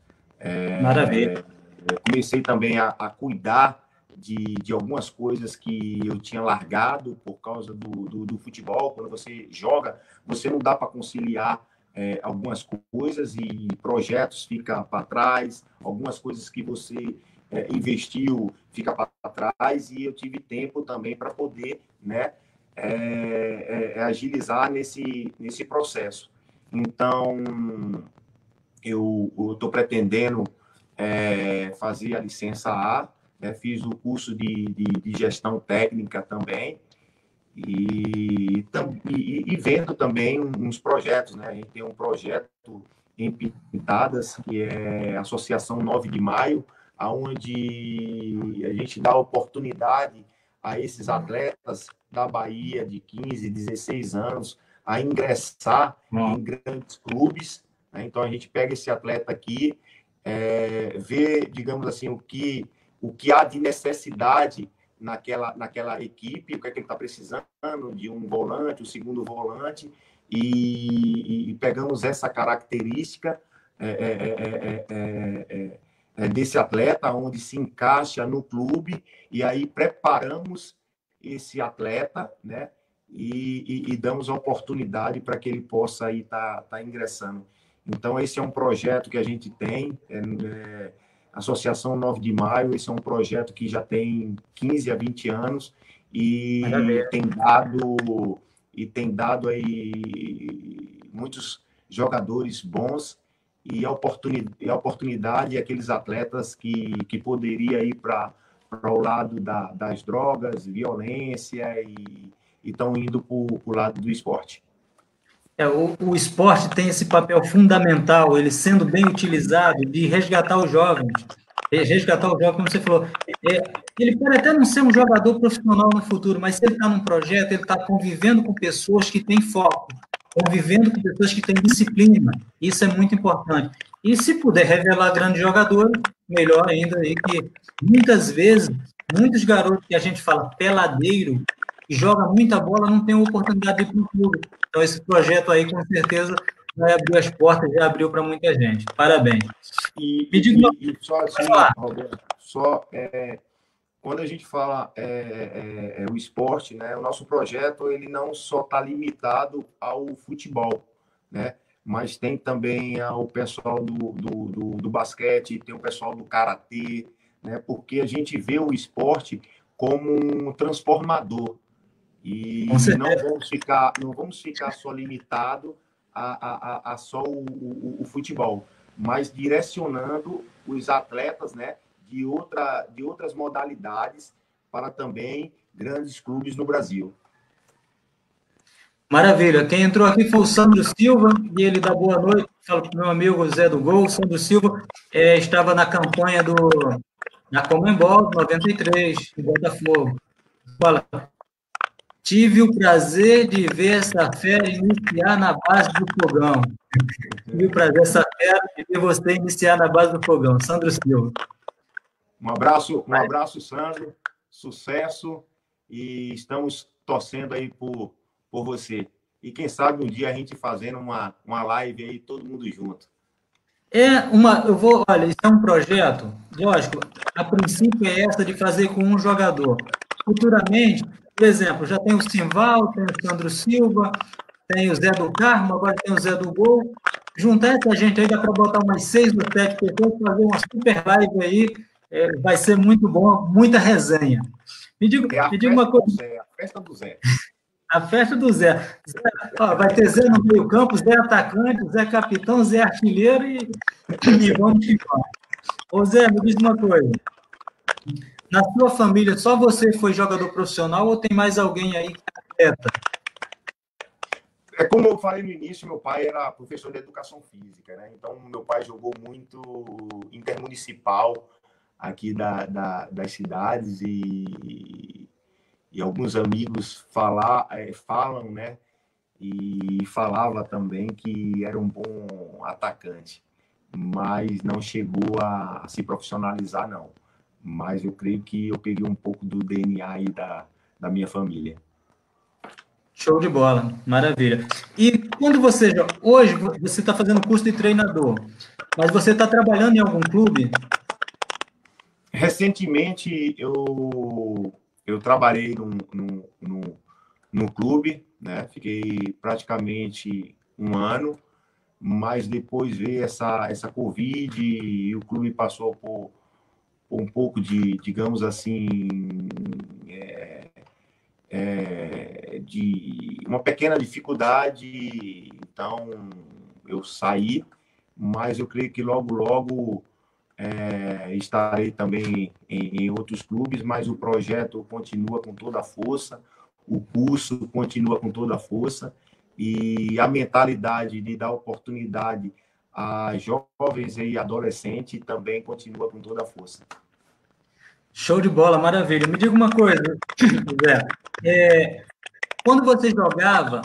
Maravilha. Comecei também a cuidar de algumas coisas que eu tinha largado por causa do futebol. Quando você joga, você não dá para conciliar algumas coisas, e projetos ficam para trás, algumas coisas que você investiu fica para trás, e eu tive tempo também para poder, né, agilizar nesse processo. Então, eu estou pretendendo fazer a licença A, né, fiz o curso de gestão técnica também, e vendo também uns projetos, né? A gente tem um projeto em Pintadas, que é a Associação 9 de Maio, onde a gente dá oportunidade a esses atletas da Bahia de 15, 16 anos a ingressar em grandes clubes, né? Então, a gente pega esse atleta aqui, vê, digamos assim, o que há de necessidade naquela equipe, o que é que ele está precisando, de um volante, um segundo volante, e pegamos essa característica desse atleta, onde se encaixa no clube, e aí preparamos esse atleta, né? E damos a oportunidade para que ele possa aí tá ingressando. Então, esse é um projeto que a gente tem, Associação 9 de Maio, esse é um projeto que já tem 15 a 20 anos e tem dado aí muitos jogadores bons e a oportunidade aqueles atletas que poderiam ir para o lado das drogas, violência e estão indo para o lado do esporte. O esporte tem esse papel fundamental, ele sendo bem utilizado, de resgatar os jovens. Resgatar o jovem, como você falou. Ele pode até não ser um jogador profissional no futuro, mas se ele está num projeto, ele está convivendo com pessoas que têm foco, convivendo com pessoas que têm disciplina. Isso é muito importante. E se puder revelar grandes jogadores, melhor ainda aí, que muitas vezes, muitos garotos que a gente fala peladeiro, que joga muita bola, não tem oportunidade de ir para o clube. Então, esse projeto aí, com certeza, vai abrir as portas, já abriu para muita gente. Parabéns. E só assim, Roberto, quando a gente fala o esporte, né, o nosso projeto ele não só está limitado ao futebol, né, mas tem também o pessoal do basquete, tem o pessoal do karatê, né, porque a gente vê o esporte como um transformador e não vamos ficar só limitado a só o futebol, mas direcionando os atletas, né, de outras modalidades para também grandes clubes no Brasil. Maravilha. Quem entrou aqui foi o Sandro Silva, e ele dá boa noite. Falo para o meu amigo Zé do Gol. Sandro Silva estava na campanha na Comembol 93, em Botafogo. Fala. Tive o prazer de ver essa fera iniciar na base do fogão. Tive o prazer essa fera de ver você iniciar na base do fogão. Sandro Silva. Um abraço, Sandro. Sucesso. E estamos torcendo aí por você. E quem sabe um dia a gente fazendo uma live aí, todo mundo junto. Olha, isso é um projeto, lógico, a princípio é essa de fazer com um jogador. Futuramente, por exemplo, já tem o Simval, tem o Sandro Silva, tem o Zé do Carmo, agora tem o Zé do Gol. Juntar essa gente aí, dá para botar umas 6 ou 7 pessoas, fazer uma super live aí, vai ser muito bom, muita resenha. Me diga uma coisa. A festa do Zé. A festa do Zé. Vai ter Zé no meio campo, Zé atacante, Zé capitão, Zé artilheiro e vamos embora. Ô Zé, me diz uma coisa. Na sua família, só você foi jogador profissional ou tem mais alguém aí que é atleta? Como eu falei no início, meu pai era professor de educação física, né? Então, meu pai jogou muito intermunicipal aqui das cidades e alguns amigos falam, né? E falava também que era um bom atacante, mas não chegou a se profissionalizar, não. Mas eu creio que eu peguei um pouco do DNA aí da minha família. Show de bola, maravilha. E quando hoje você está fazendo curso de treinador, mas você está trabalhando em algum clube? Recentemente eu trabalhei no clube, né? Fiquei praticamente um ano, mas depois veio essa Covid e o clube passou por um pouco de, digamos assim, de uma pequena dificuldade, então eu saí, mas eu creio que logo estarei também em outros clubes, mas o projeto continua com toda a força, o curso continua com toda a força e a mentalidade de dar oportunidade a jovens e adolescentes, e também continua com toda a força. Show de bola, maravilha. Me diga uma coisa, Zé. Quando você jogava,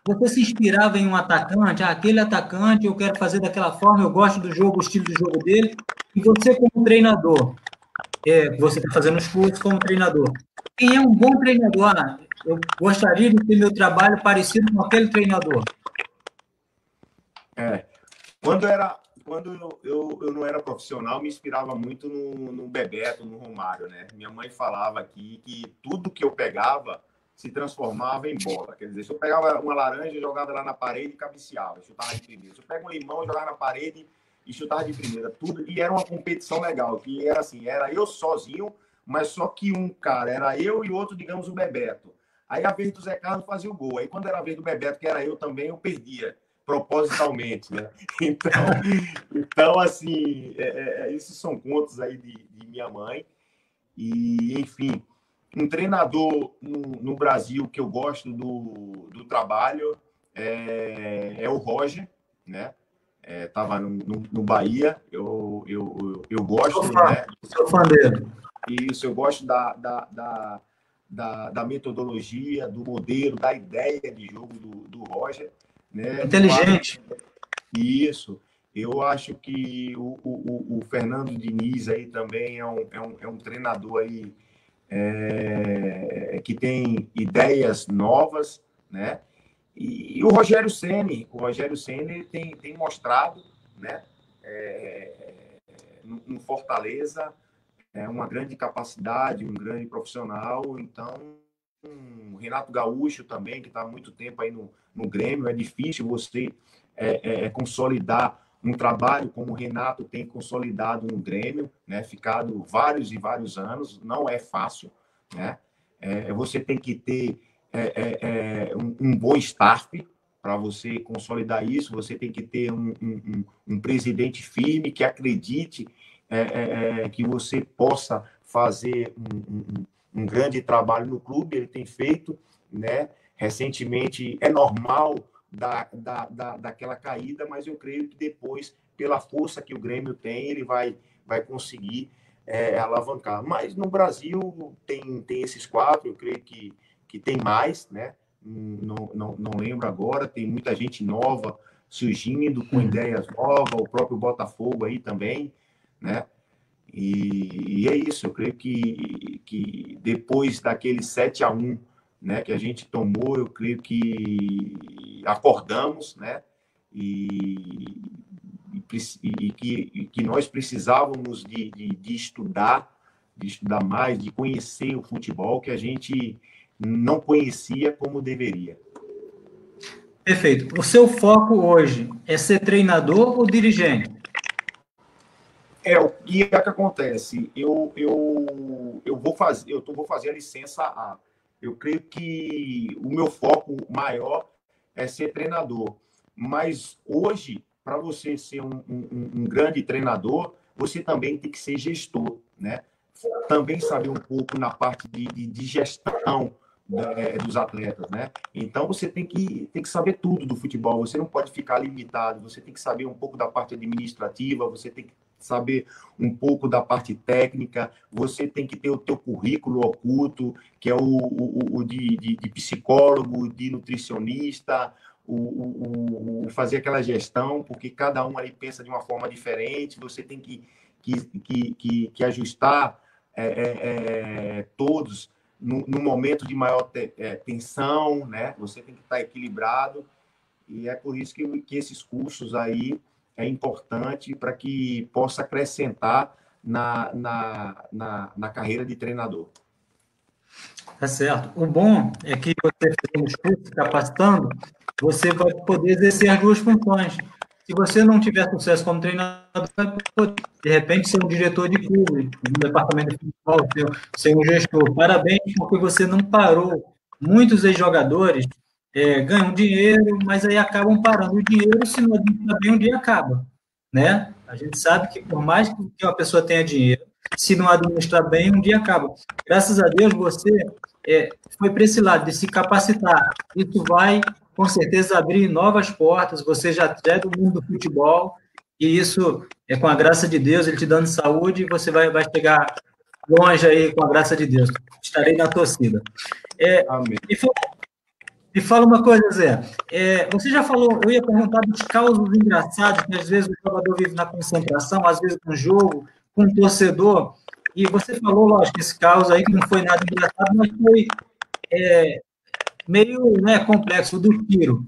você se inspirava em um atacante? Aquele atacante eu quero fazer daquela forma, eu gosto do jogo, o estilo de jogo dele. E você, como treinador, você está fazendo os cursos como treinador. Quem é um bom treinador? Eu gostaria de ter meu trabalho parecido com aquele treinador. Quando eu não era profissional, me inspirava muito no Bebeto, no Romário, né? Minha mãe falava aqui que tudo que eu pegava se transformava em bola. Quer dizer, se eu pegava uma laranja, jogava lá na parede e cabeceava, chutava de primeira. Se eu pegava um limão, jogava na parede e chutava de primeira. Tudo, e era uma competição legal, que era assim, era eu sozinho, mas só que um cara, era eu e outro, digamos, o Bebeto. Aí a vez do Zé Carlos fazia o gol. Aí quando era a vez do Bebeto, que era eu também, eu perdia propositalmente, né? Então assim, esses são contos aí de minha mãe. E, enfim, um treinador no Brasil que eu gosto do trabalho é o Roger, né? Tava no Bahia, eu gosto, né? Sou fã dele. Isso, eu gosto da metodologia, do modelo, da ideia de jogo do Roger, né? Inteligente. Isso. Eu acho que o Fernando Diniz aí também é um treinador aí que tem ideias novas, né? E o Rogério Ceni tem mostrado, né? No Fortaleza, uma grande capacidade, um grande profissional. Então, o Renato Gaúcho também, que está há muito tempo aí no Grêmio, é difícil você consolidar um trabalho como o Renato tem consolidado no Grêmio, né? Ficado vários e vários anos, não é fácil, né? Você tem que ter um bom staff para você consolidar isso, você tem que ter um presidente firme que acredite que você possa fazer um grande trabalho no clube. Ele tem feito, né? Recentemente, é normal daquela caída, mas eu creio que depois, pela força que o Grêmio tem, ele vai conseguir alavancar. Mas no Brasil tem esses quatro, eu creio que tem mais, né? Não lembro agora, tem muita gente nova surgindo, com ideias novas, o próprio Botafogo aí também, né? E é isso, eu creio que depois daquele 7-1, né, que a gente tomou, eu creio que acordamos, né? E que nós precisávamos de estudar mais, de conhecer o futebol que a gente não conhecia como deveria. Perfeito. O seu foco hoje é ser treinador ou dirigente? O que é que acontece? Eu vou fazer a licença A. Eu creio que o meu foco maior é ser treinador. Mas hoje, para você ser um grande treinador, você também tem que ser gestor, né? Também saber um pouco na parte de gestão dos atletas, né? Então você tem que saber tudo do futebol. Você não pode ficar limitado. Você tem que saber um pouco da parte administrativa. Você tem que saber um pouco da parte técnica. Você tem que ter o teu currículo oculto, que é o de psicólogo, de nutricionista, fazer aquela gestão, porque cada um aí pensa de uma forma diferente. Você tem que ajustar todos no momento de maior tensão, né? Você tem que estar equilibrado, e é por isso que esses cursos aí é importante para que possa acrescentar na carreira de treinador. Tá certo. O bom é que você fazendo os cursos, capacitando, você vai poder exercer as duas funções. Se você não tiver sucesso como treinador, vai poder, de repente, ser um diretor de clube, um departamento de futebol, ser um gestor. Parabéns, porque você não parou. Muitos ex-jogadores ganham dinheiro, mas aí acabam parando. O dinheiro, se não administra bem, um dia acaba, né? A gente sabe que, por mais que uma pessoa tenha dinheiro, se não administrar bem, um dia acaba. Graças a Deus, você foi para esse lado de se capacitar. Isso vai com certeza abrir novas portas. Você já é do mundo do futebol, e isso é com a graça de Deus, Ele te dando saúde, e você vai chegar longe aí com a graça de Deus. Estarei na torcida. Amém. Me fala uma coisa, Zé. Você já falou, eu ia perguntar dos causos engraçados, que às vezes o jogador vive na concentração, às vezes com o jogo, com o torcedor, e você falou, lógico, esse caos aí que não foi nada engraçado, mas foi meio, né, complexo, do tiro.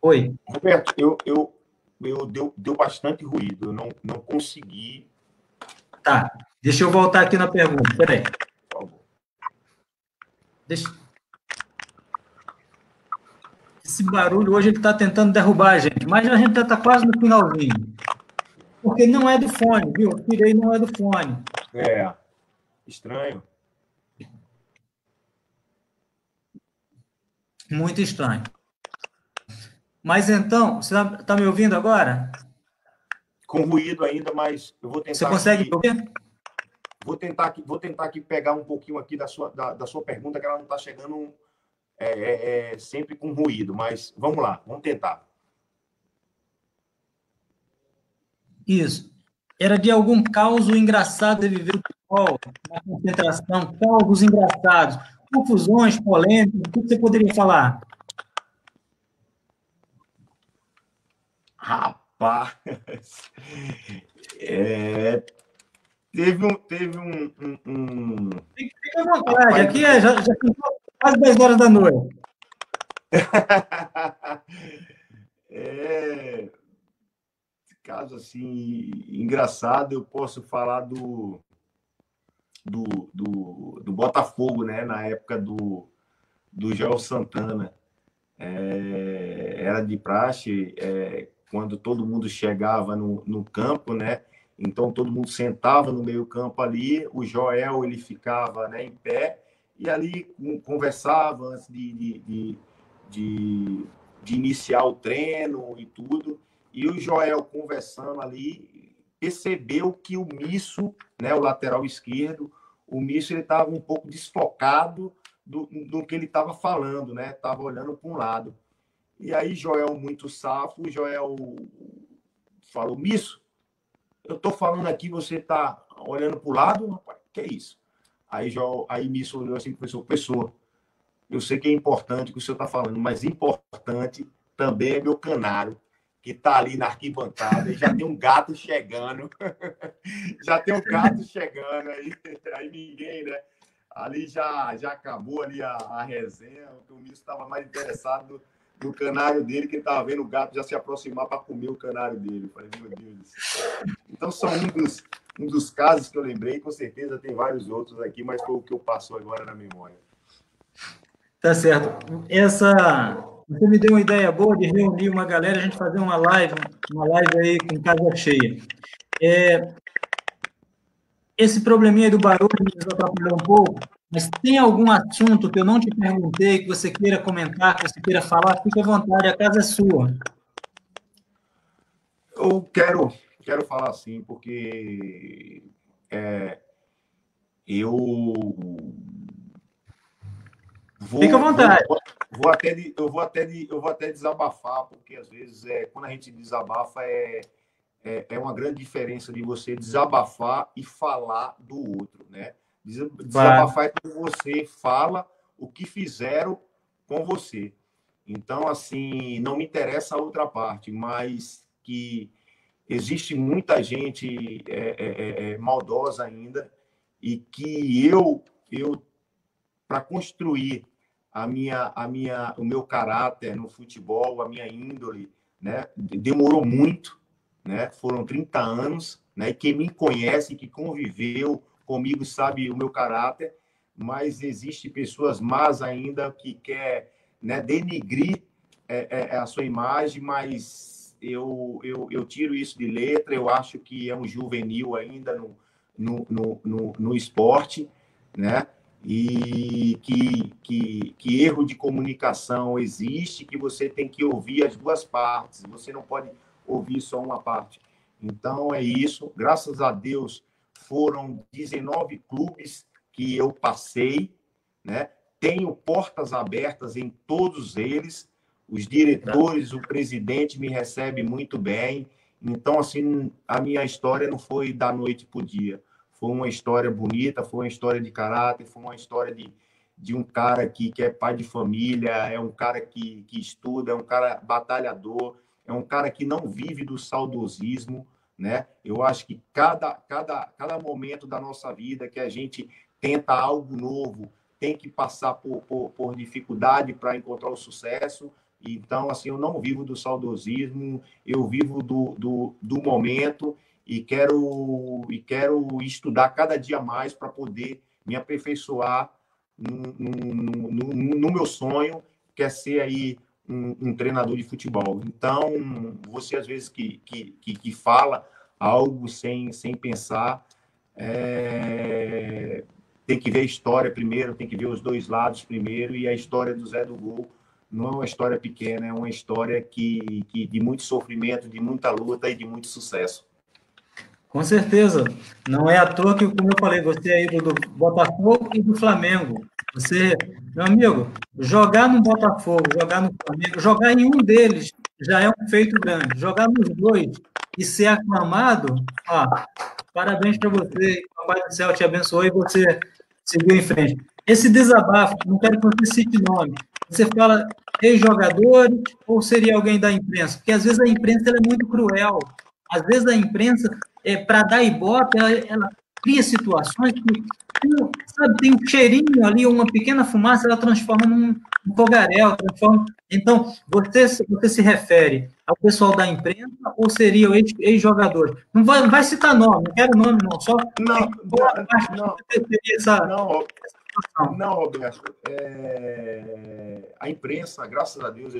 Oi. Roberto, deu bastante ruído, eu não consegui. Tá, deixa eu voltar aqui na pergunta, peraí. Por favor. Esse barulho hoje ele está tentando derrubar a gente, mas a gente já está quase no finalzinho. Porque não é do fone, viu? Eu tirei, não é do fone. Estranho. Muito estranho. Mas então, você está me ouvindo agora? Com ruído ainda, mas eu vou tentar. Você consegue ouvir? Vou tentar aqui pegar um pouquinho aqui da sua pergunta, que ela não está chegando sempre com ruído, mas vamos lá, vamos tentar. Isso. Era de algum caos engraçado de viver o futebol, na concentração, causos engraçados, confusões, polêmicas, o que você poderia falar? Rapaz, teve um... Fica à vontade, aqui já são quase 10 horas da noite. Caso assim, engraçado, eu posso falar do Botafogo, né? Na época do Joel Santana. Era de praxe, quando todo mundo chegava no campo, né? Então todo mundo sentava no meio campo ali, o Joel ele ficava, né, em pé e ali conversava antes de iniciar o treino e tudo. E o Joel conversando ali percebeu que o Misso, né, o lateral esquerdo, o Misso ele estava um pouco desfocado do que ele estava falando, né? Estava olhando para um lado. E aí Joel, muito safo, Joel falou: Misso, eu estou falando aqui, você está olhando para o lado? Rapaz, que é isso? Aí Misso olhou assim para o professor, eu sei que é importante o que o senhor está falando, mas importante também é meu canário, que está ali na arquibancada, e já tem um gato chegando. Já tem um gato chegando, aí ninguém, né? Ali já acabou ali a resenha, o Misso estava mais interessado no canário dele, que ele estava vendo o gato já se aproximar para comer o canário dele. Eu falei, meu Deus do céu. Então, são um dos casos que eu lembrei, com certeza tem vários outros aqui, mas foi o que eu passou agora na memória. Tá certo. Você me deu uma ideia boa de reunir uma galera, a gente fazer uma live aí com casa cheia. Esse probleminha aí do barulho nos atrapalhou um pouco, mas tem algum assunto que eu não te perguntei, que você queira comentar, que você queira falar, fique à vontade, a casa é sua. Eu quero falar assim, porque eu fique à vontade. Eu vou até desabafar, porque às vezes quando a gente desabafa é uma grande diferença de você desabafar e falar do outro, né? Desabafar é quando você fala o que fizeram com você. Então, assim, não me interessa a outra parte, mas que existe muita gente maldosa ainda e que eu para construir o meu caráter no futebol, a minha índole, né, demorou muito, né? Foram 30 anos, né? E quem me conhece, que conviveu comigo, sabe o meu caráter, mas existe pessoas más ainda que quer, né, denigrir a sua imagem, mas eu tiro isso de letra. Eu acho que é um juvenil ainda no esporte, né? E que erro de comunicação existe, que você tem que ouvir as duas partes, você não pode ouvir só uma parte. Então, é isso. Graças a Deus, foram 19 clubes que eu passei, né? Tenho portas abertas em todos eles. os diretores, o presidente me recebe muito bem. Então, assim, a minha história não foi da noite para o dia. Foi uma história bonita, foi uma história de caráter, foi uma história de um cara que é pai de família, é um cara que estuda, é um cara batalhador, é um cara que não vive do saudosismo, né? Eu acho que cada momento da nossa vida que a gente tenta algo novo, tem que passar por dificuldade para encontrar o sucesso. Então, assim, eu não vivo do saudosismo, eu vivo do momento e quero estudar cada dia mais para poder me aperfeiçoar no meu sonho, que é ser aí um treinador de futebol. Então, você às vezes que fala algo sem pensar, tem que ver a história primeiro, tem que ver os dois lados primeiro, e a história do Zé do Gol não é uma história pequena, é uma história que de muito sofrimento, de muita luta e de muito sucesso. Com certeza. Não é à toa que, como eu falei, você é ídolo do Botafogo e do Flamengo. Você, meu amigo, jogar no Botafogo, jogar no Flamengo, jogar em um deles já é um feito grande. Jogar nos dois e ser aclamado, ó, parabéns para você. Que o Papai do Céu te abençoe e você seguiu em frente. Esse desabafo, não quero que você cite nome. Você fala ex-jogadores ou seria alguém da imprensa? Porque às vezes a imprensa ela é muito cruel. Às vezes a imprensa para dar ibope, ela cria situações que, sabe, tem um cheirinho ali, uma pequena fumaça, ela transforma num fogaréu, transforma... Então, você se refere ao pessoal da imprensa ou seria o ex-jogador? Não vai citar nome, não quero nome, não, só não, Roberto. A imprensa, graças a Deus,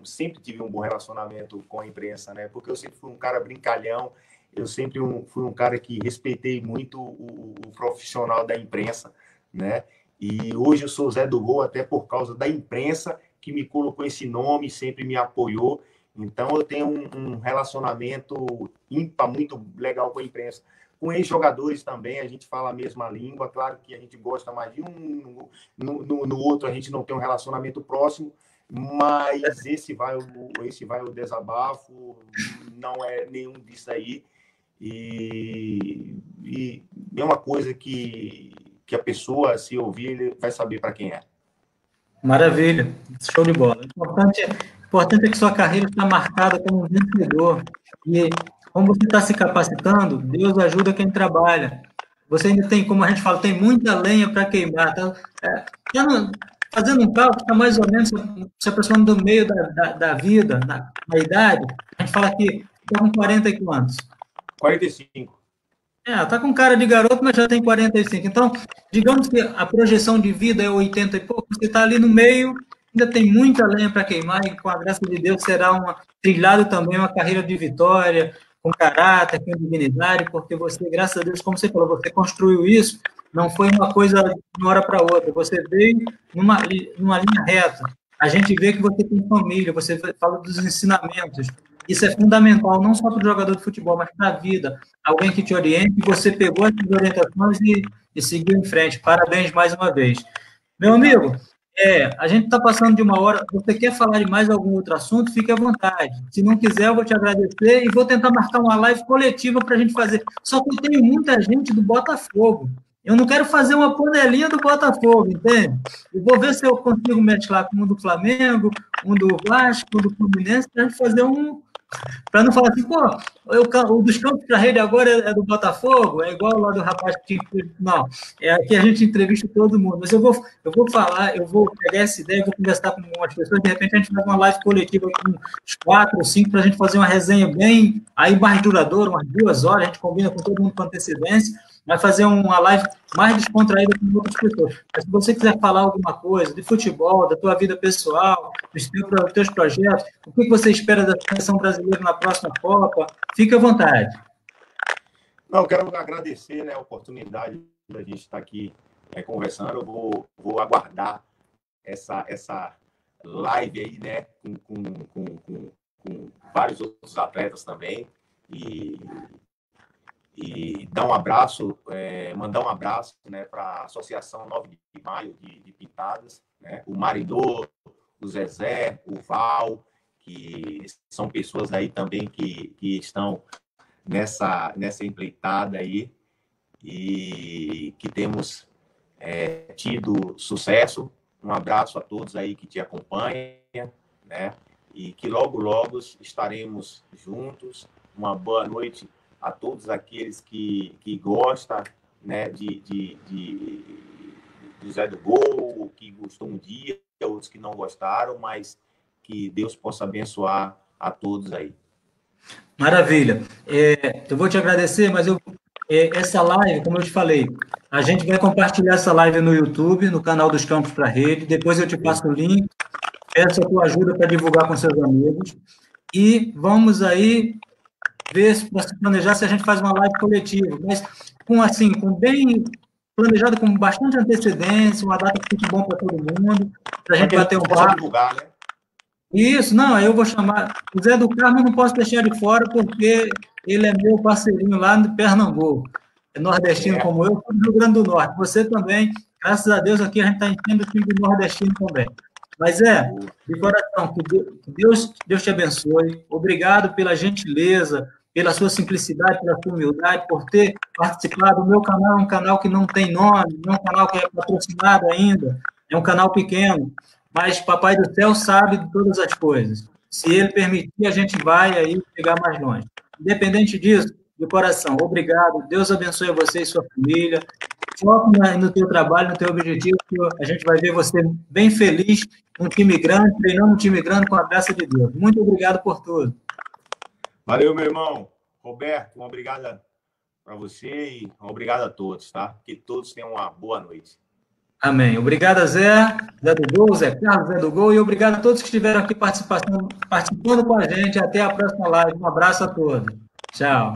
sempre tive um bom relacionamento com a imprensa, né? Porque eu sempre fui um cara brincalhão, eu sempre fui um cara que respeitei muito o profissional da imprensa, né? E hoje eu sou Zé do Gol até por causa da imprensa que me colocou esse nome, sempre me apoiou. Então eu tenho um relacionamento ímpar, muito legal com a imprensa. Com ex-jogadores também, a gente fala a mesma língua. Claro que a gente gosta mais de um, no outro a gente não tem um relacionamento próximo, mas esse vai o desabafo, não é nenhum disso aí. E é uma coisa que a pessoa, se ouvir, ele vai saber para quem é. Maravilha, show de bola. Importante é que sua carreira está marcada como um vencedor. E como você está se capacitando, Deus ajuda quem trabalha. Você ainda tem, como a gente fala, tem muita lenha para queimar. Fazendo um cálculo, está mais ou menos, se a pessoa no meio da vida, na idade, a gente fala que está com 40 e quantos? 45. Tá com cara de garoto, mas já tem 45. Então, digamos que a projeção de vida é 80 e pouco, você está ali no meio, ainda tem muita lenha para queimar, e com a graça de Deus será trilhado também uma carreira de vitória, com caráter, com dignidade, porque você, graças a Deus, como você falou, você construiu isso, não foi uma coisa de uma hora para outra, você veio numa linha reta. A gente vê que você tem família, você fala dos ensinamentos. Isso é fundamental, não só para o jogador de futebol, mas para a vida. Alguém que te oriente, e você pegou essas orientações e seguiu em frente. Parabéns mais uma vez. Meu amigo, a gente está passando de uma hora. Você quer falar de mais algum outro assunto? Fique à vontade. Se não quiser, eu vou te agradecer e vou tentar marcar uma live coletiva para a gente fazer. Só que eu tenho muita gente do Botafogo. Eu não quero fazer uma panelinha do Botafogo, entende? Eu vou ver se eu consigo mesclar com um do Flamengo, um do Vasco, um do Fluminense, para a gente fazer para não falar assim, pô, o dos campos da rede agora é do Botafogo, é igual lá do rapaz que tinha. Não, aqui a gente entrevista todo mundo. Mas eu vou falar, eu vou pegar essa ideia, vou conversar com algumas pessoas, de repente a gente faz uma live coletiva com uns 4 ou 5 para a gente fazer uma resenha bem aí mais duradoura, umas 2 horas, a gente combina com todo mundo com antecedência. Vai fazer uma live mais descontraída com outras pessoas. Mas se você quiser falar alguma coisa de futebol, da tua vida pessoal, dos teus projetos, o que você espera da seleção brasileira na próxima Copa, fique à vontade. Não, eu quero agradecer, né, a oportunidade da gente estar aqui conversando. Eu vou aguardar essa live aí, né, com vários outros atletas também. E dar um abraço, mandar um abraço, né, para a Associação 9 de Maio de Pintadas, né, o Maridô, o Zezé, o Val, que são pessoas aí também que estão nessa empreitada aí e que temos tido sucesso. Um abraço a todos aí que te acompanham, né? E que logo, logo estaremos juntos. Uma boa noite a todos aqueles que gostam, né, de Zé do Gol, que gostou um dia, outros que não gostaram, mas que Deus possa abençoar a todos aí. Maravilha. Eu vou te agradecer, mas essa live, como eu te falei, a gente vai compartilhar essa live no YouTube, no canal dos Campos para a Rede. Depois eu te passo o link, peço a tua ajuda para divulgar com seus amigos. E vamos aí ver, para se planejar, se a gente faz uma live coletiva, mas com bem planejado, com bastante antecedência, uma data que fique bom para todo mundo, para a gente bater um papo. Divulgar, né? Isso, não, aí eu vou chamar. O Zé do Carmo eu não posso deixar de fora, porque ele é meu parceirinho lá de Pernambuco. É nordestino como eu, do Rio Grande do Norte. Você também, graças a Deus, aqui a gente está enchendo o time do nordestino também. Mas de coração, que Deus te abençoe. Obrigado pela gentileza, pela sua simplicidade, pela sua humildade, por ter participado. O meu canal é um canal que não tem nome, não é um canal que é patrocinado ainda, é um canal pequeno. Mas Papai do Céu sabe de todas as coisas. Se Ele permitir, a gente vai aí chegar mais longe. Independente disso, de coração, obrigado. Deus abençoe você e sua família. Foco no teu trabalho, no teu objetivo, que a gente vai ver você bem feliz, um time grande, treinando um time grande com a graça de Deus. Muito obrigado por tudo. Valeu, meu irmão. Roberto, um obrigado para você e um obrigado a todos, tá? Que todos tenham uma boa noite. Amém. Obrigado, Zé do Gol, Zé Carlos, Zé do Gol, e obrigado a todos que estiveram aqui participando com a gente. Até a próxima live. Um abraço a todos. Tchau.